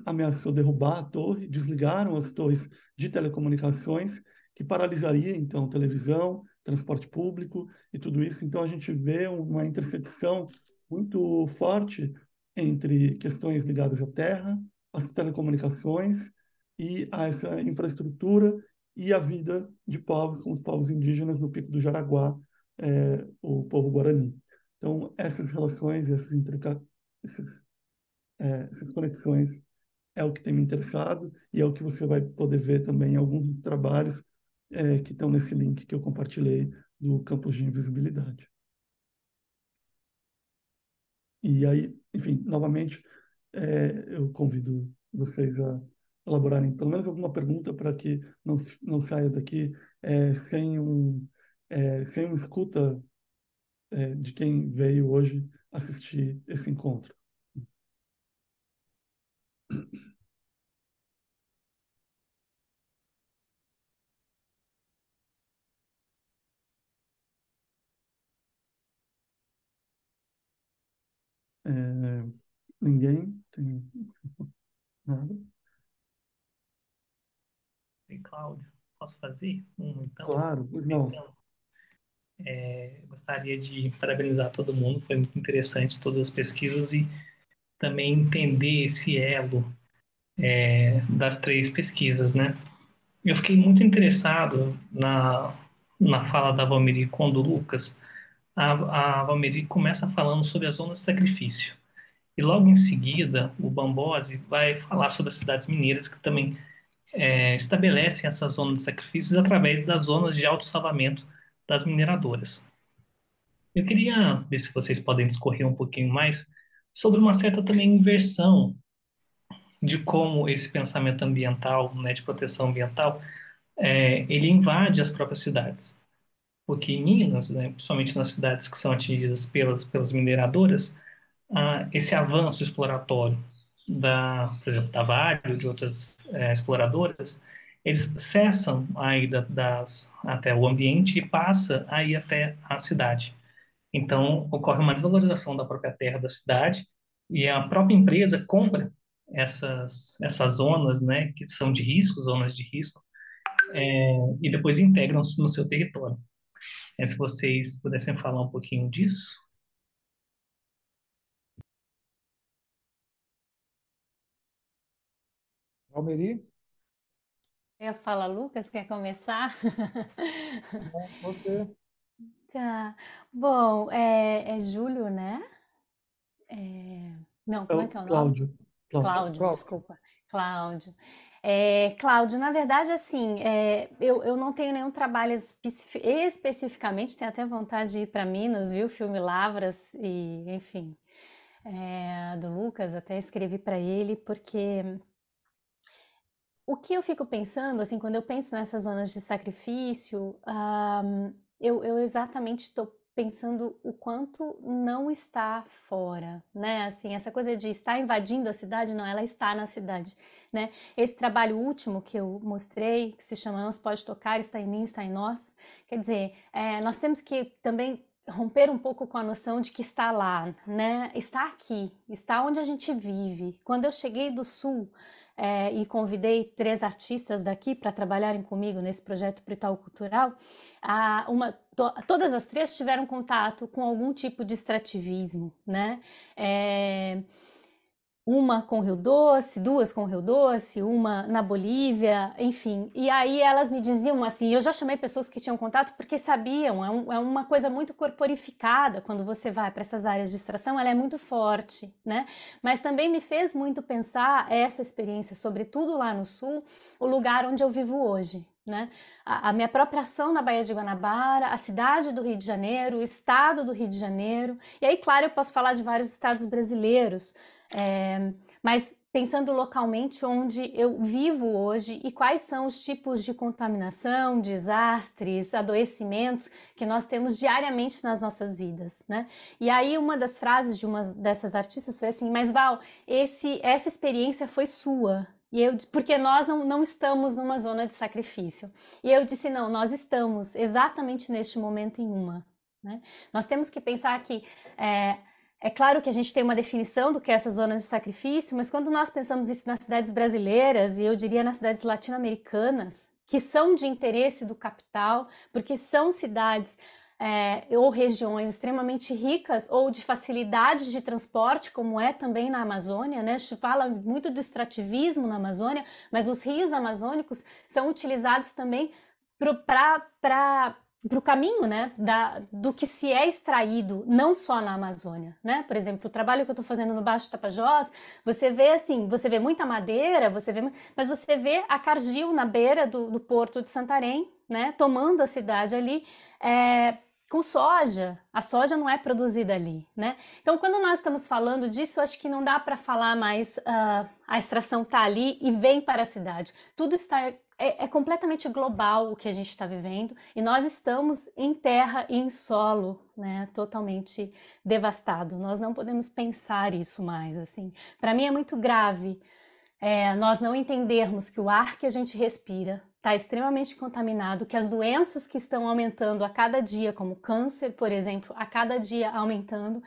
ameaçou derrubar a torre, desligaram as torres de telecomunicações, que paralisaria, então, televisão, transporte público e tudo isso. Então, a gente vê uma intersecção muito forte entre questões ligadas à terra, às telecomunicações e a essa infraestrutura e a vida de povos, como os povos indígenas no Pico do Jaraguá, o povo Guarani. Então, essas relações, esses, essas conexões é o que tem me interessado e é o que você vai poder ver também em alguns dos trabalhos que estão nesse link que eu compartilhei do Campus de Invisibilidade. E aí, enfim, novamente, eu convido vocês a elaborarem pelo menos alguma pergunta para que não saia daqui sem uma escuta de quem veio hoje assistir esse encontro. Ninguém tem nada? E Cláudio, posso fazer então? Claro, pois não. Gostaria de parabenizar todo mundo, foi muito interessante todas as pesquisas e também entender esse elo das três pesquisas, né? Eu fiquei muito interessado na fala da Valmir com do Lucas a Valmeri começa falando sobre as zonas de sacrifício. E logo em seguida, o Bambosi vai falar sobre as cidades mineiras que também estabelecem essas zonas de sacrifícios através das zonas de autossalvamento das mineradoras. Eu queria ver se vocês podem discorrer um pouquinho mais sobre uma certa também inversão de como esse pensamento ambiental, né, de proteção ambiental, ele invade as próprias cidades. Porque em Minas, né, principalmente nas cidades que são atingidas pelas mineradoras, esse avanço exploratório por exemplo, da Vale ou de outras exploradoras, eles cessam a ida até o ambiente e passa a ir até a cidade. Então, ocorre uma desvalorização da própria terra da cidade e a própria empresa compra essas zonas, né, que são de risco, zonas de risco, e depois integram no seu território. Se vocês pudessem falar um pouquinho disso. Valmeri? Eu falo, Lucas, quer começar? Você. Tá. Bom, é Júlio, né? Não, como é que é o nome? Cláudio. Cláudio, desculpa. Cláudio. Cláudio, na verdade, assim, eu não tenho nenhum trabalho especificamente, tenho até vontade de ir para Minas, viu? Filme Lavras e, enfim, do Lucas, até escrevi para ele, porque o que eu fico pensando, assim, quando eu penso nessas zonas de sacrifício, eu exatamente estou pensando o quanto não está fora, né? Assim, essa coisa de estar invadindo a cidade, não, ela está na cidade, né? Esse trabalho último que eu mostrei, que se chama Não Se Pode Tocar, está em mim, está em nós, quer dizer, nós temos que também romper um pouco com a noção de que está lá, né? Está aqui, está onde a gente vive. Quando eu cheguei do Sul, e convidei 3 artistas daqui para trabalharem comigo nesse projeto Pro Itaú Cultural, todas as 3 tiveram contato com algum tipo de extrativismo, né? Uma com Rio Doce, 2 com Rio Doce, uma na Bolívia, enfim. E aí elas me diziam assim, eu já chamei pessoas que tinham contato porque sabiam, é uma coisa muito corporificada quando você vai para essas áreas de extração, ela é muito forte, né? Mas também me fez muito pensar essa experiência, sobretudo lá no Sul, o lugar onde eu vivo hoje, né? A minha própria ação na Baía de Guanabara, a cidade do Rio de Janeiro, o estado do Rio de Janeiro, e aí, claro, eu posso falar de vários estados brasileiros, mas pensando localmente onde eu vivo hoje e quais são os tipos de contaminação, desastres, adoecimentos que nós temos diariamente nas nossas vidas, né? E aí uma das frases de uma dessas artistas foi assim, mas Val, essa experiência foi sua. Porque nós não estamos numa zona de sacrifício. E eu disse, não, nós estamos exatamente neste momento em uma, né? Nós temos que pensar que é claro que a gente tem uma definição do que é essa zona de sacrifício, mas quando nós pensamos isso nas cidades brasileiras, e eu diria nas cidades latino-americanas, que são de interesse do capital, porque são cidades ou regiões extremamente ricas ou de facilidades de transporte, como é também na Amazônia, né? A gente fala muito do extrativismo na Amazônia, mas os rios amazônicos são utilizados também para o caminho, né, do que se é extraído, não só na Amazônia, né? Por exemplo, o trabalho que eu estou fazendo no Baixo Tapajós, você vê muita madeira, mas você vê a Cargill na beira do porto de Santarém, né, tomando a cidade ali, com soja. A soja não é produzida ali, né? Então, quando nós estamos falando disso, acho que não dá para falar mais a extração está ali e vem para a cidade. Tudo está completamente global o que a gente está vivendo e nós estamos em terra e em solo, né, totalmente devastado. Nós não podemos pensar isso mais, assim. Para mim é muito grave nós não entendermos que o ar que a gente respira está extremamente contaminado, que as doenças que estão aumentando a cada dia, como câncer, por exemplo, a cada dia aumentando,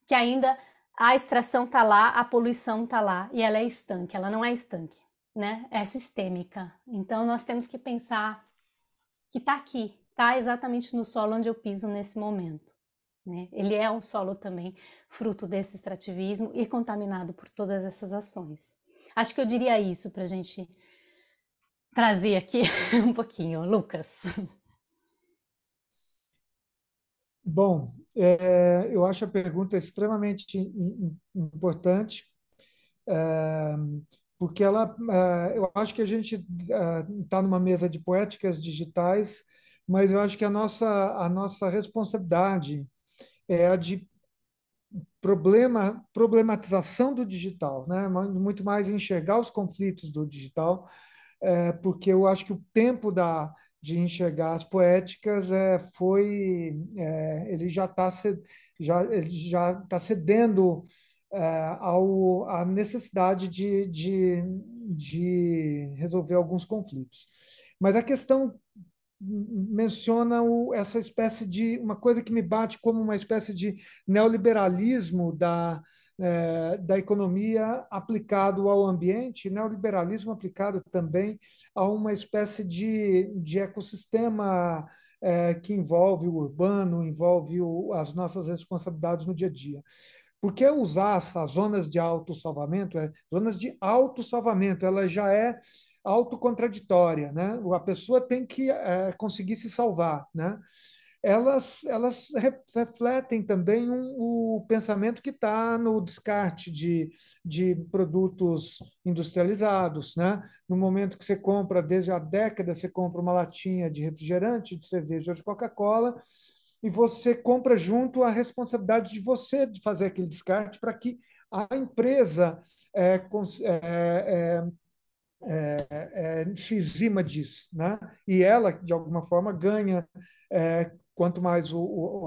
que ainda a extração está lá, a poluição está lá e ela é estanque, ela não é estanque, né? É sistêmica. Então nós temos que pensar que está aqui, está exatamente no solo onde eu piso nesse momento, né? Ele é um solo também fruto desse extrativismo e contaminado por todas essas ações. Acho que eu diria isso para a gente trazer aqui um pouquinho, Lucas. Bom, Eu acho a pergunta extremamente importante, é, porque eu acho que a gente está numa mesa de poéticas digitais, mas eu acho que a nossa responsabilidade é a de problematização do digital, né? Muito mais enxergar os conflitos do digital, porque eu acho que o tempo de enxergar as poéticas ele já está cedendo à necessidade de resolver alguns conflitos. Mas a questão menciona essa espécie de uma coisa que me bate como uma espécie de neoliberalismo da economia aplicado ao ambiente, neoliberalismo aplicado também a uma espécie de ecossistema que envolve o urbano, envolve as nossas responsabilidades no dia a dia. Porque usar as zonas de autossalvamento, zonas de autossalvamento, ela já é autocontraditória, né? A pessoa tem que conseguir se salvar, né? Elas refletem também o pensamento que está no descarte de produtos industrializados, né? No momento que você compra, desde a década, você compra uma latinha de refrigerante, de cerveja ou de Coca-Cola, e você compra junto a responsabilidade de você de fazer aquele descarte para que a empresa se exima disso, né? E ela, de alguma forma, ganha, quanto mais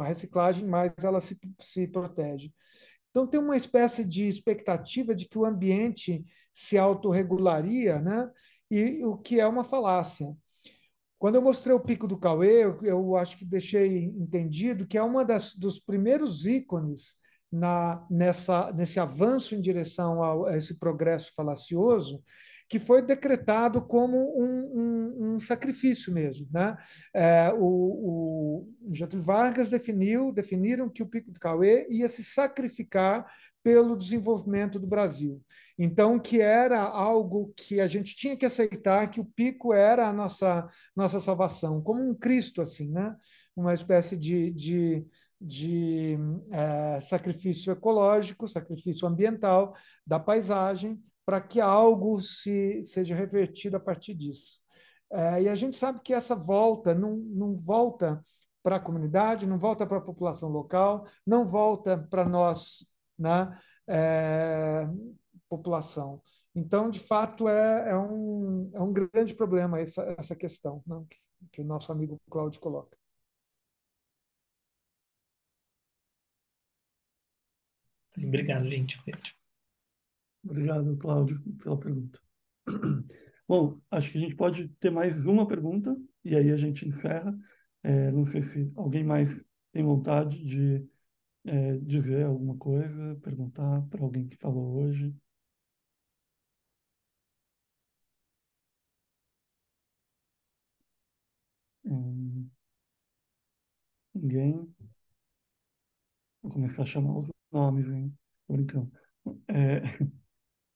a reciclagem, mais ela se protege. Então, tem uma espécie de expectativa de que o ambiente se autorregularia, né? E o que é uma falácia. Quando eu mostrei o Pico do Cauê, eu acho que deixei entendido que é uma dos primeiros ícones nesse avanço em direção a esse progresso falacioso, que foi decretado como um sacrifício mesmo, né? O Getúlio Vargas definiram que o Pico do Cauê ia se sacrificar pelo desenvolvimento do Brasil. Então, que era algo que a gente tinha que aceitar, que o pico era a nossa salvação, como um Cristo, assim, né? Uma espécie de sacrifício ecológico, sacrifício ambiental, da paisagem, para que algo seja revertido a partir disso. E a gente sabe que essa volta não volta para a comunidade, não volta para a população local, não volta para nós, né? População. Então, de fato, é um grande problema essa questão, né, que o nosso amigo Cláudio coloca. Obrigado, gente. Obrigado, Cláudio, pela pergunta. Bom, acho que a gente pode ter mais uma pergunta e aí a gente encerra. Não sei se alguém mais tem vontade de dizer alguma coisa, perguntar para alguém que falou hoje. Ninguém? Vou começar a chamar os nomes, hein? Tô brincando.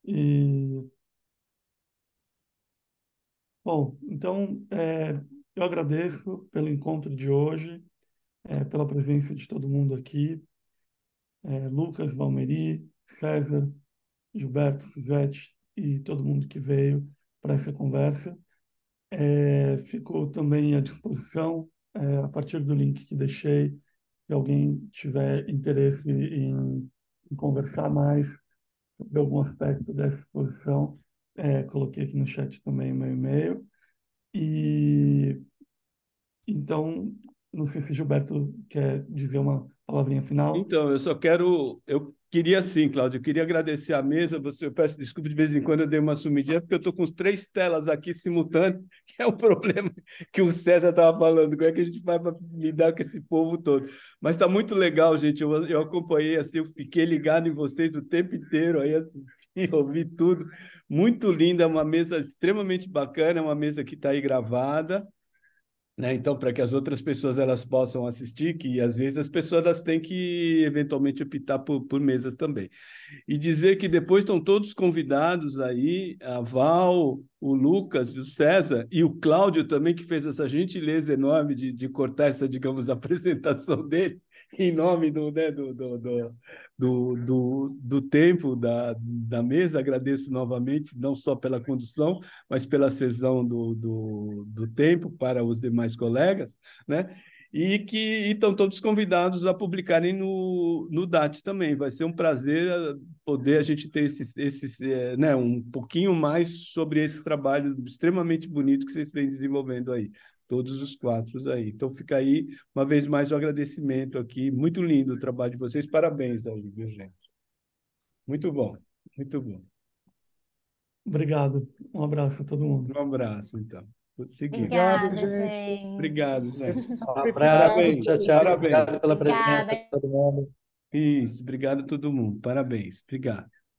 E, bom, então, eu agradeço pelo encontro de hoje, pela presença de todo mundo aqui, Lucas, Valmeri, César, Gilberto, Suzete e todo mundo que veio para essa conversa. Fico também à disposição, a partir do link que deixei, se alguém tiver interesse em conversar mais sobre algum aspecto dessa exposição, coloquei aqui no chat também o meu e-mail. E então, não sei se Gilberto quer dizer uma palavrinha final. Então, eu queria sim, Cláudio, eu queria agradecer a mesa, eu peço desculpa, de vez em quando eu dei uma sumidinha, porque eu estou com 3 telas aqui simultâneas, que é um problema que o César estava falando, como é que a gente vai para lidar com esse povo todo. Mas está muito legal, gente, eu acompanhei, assim, eu fiquei ligado em vocês o tempo inteiro, aí ouvi tudo, muito linda, uma mesa extremamente bacana, uma mesa que está aí gravada, né? Então, para que as outras pessoas elas possam assistir, que às vezes as pessoas elas têm que eventualmente optar por mesas também. E dizer que depois estão todos convidados aí, a Val, o Lucas, o César e o Cláudio também, que fez essa gentileza enorme de cortar essa, digamos, apresentação dele em nome do tempo da mesa. Agradeço novamente, não só pela condução, mas pela cessão do tempo para os demais colegas, né? E que estão todos convidados a publicarem no DAT também. Vai ser um prazer poder a gente ter né, um pouquinho mais sobre esse trabalho extremamente bonito que vocês vêm desenvolvendo aí, todos os 4 aí. Então fica aí, uma vez mais, o agradecimento aqui. Muito lindo o trabalho de vocês. Parabéns aí, viu, gente? Muito bom, muito bom. Obrigado. Um abraço a todo mundo. Um abraço, então. Seguimos. Obrigada, gente. Obrigado, gente. Um abraço, Parabéns, tchau, tchau. parabéns. Obrigado pela presença Obrigada. de todo mundo. Isso, obrigado a todo mundo. Parabéns, obrigado.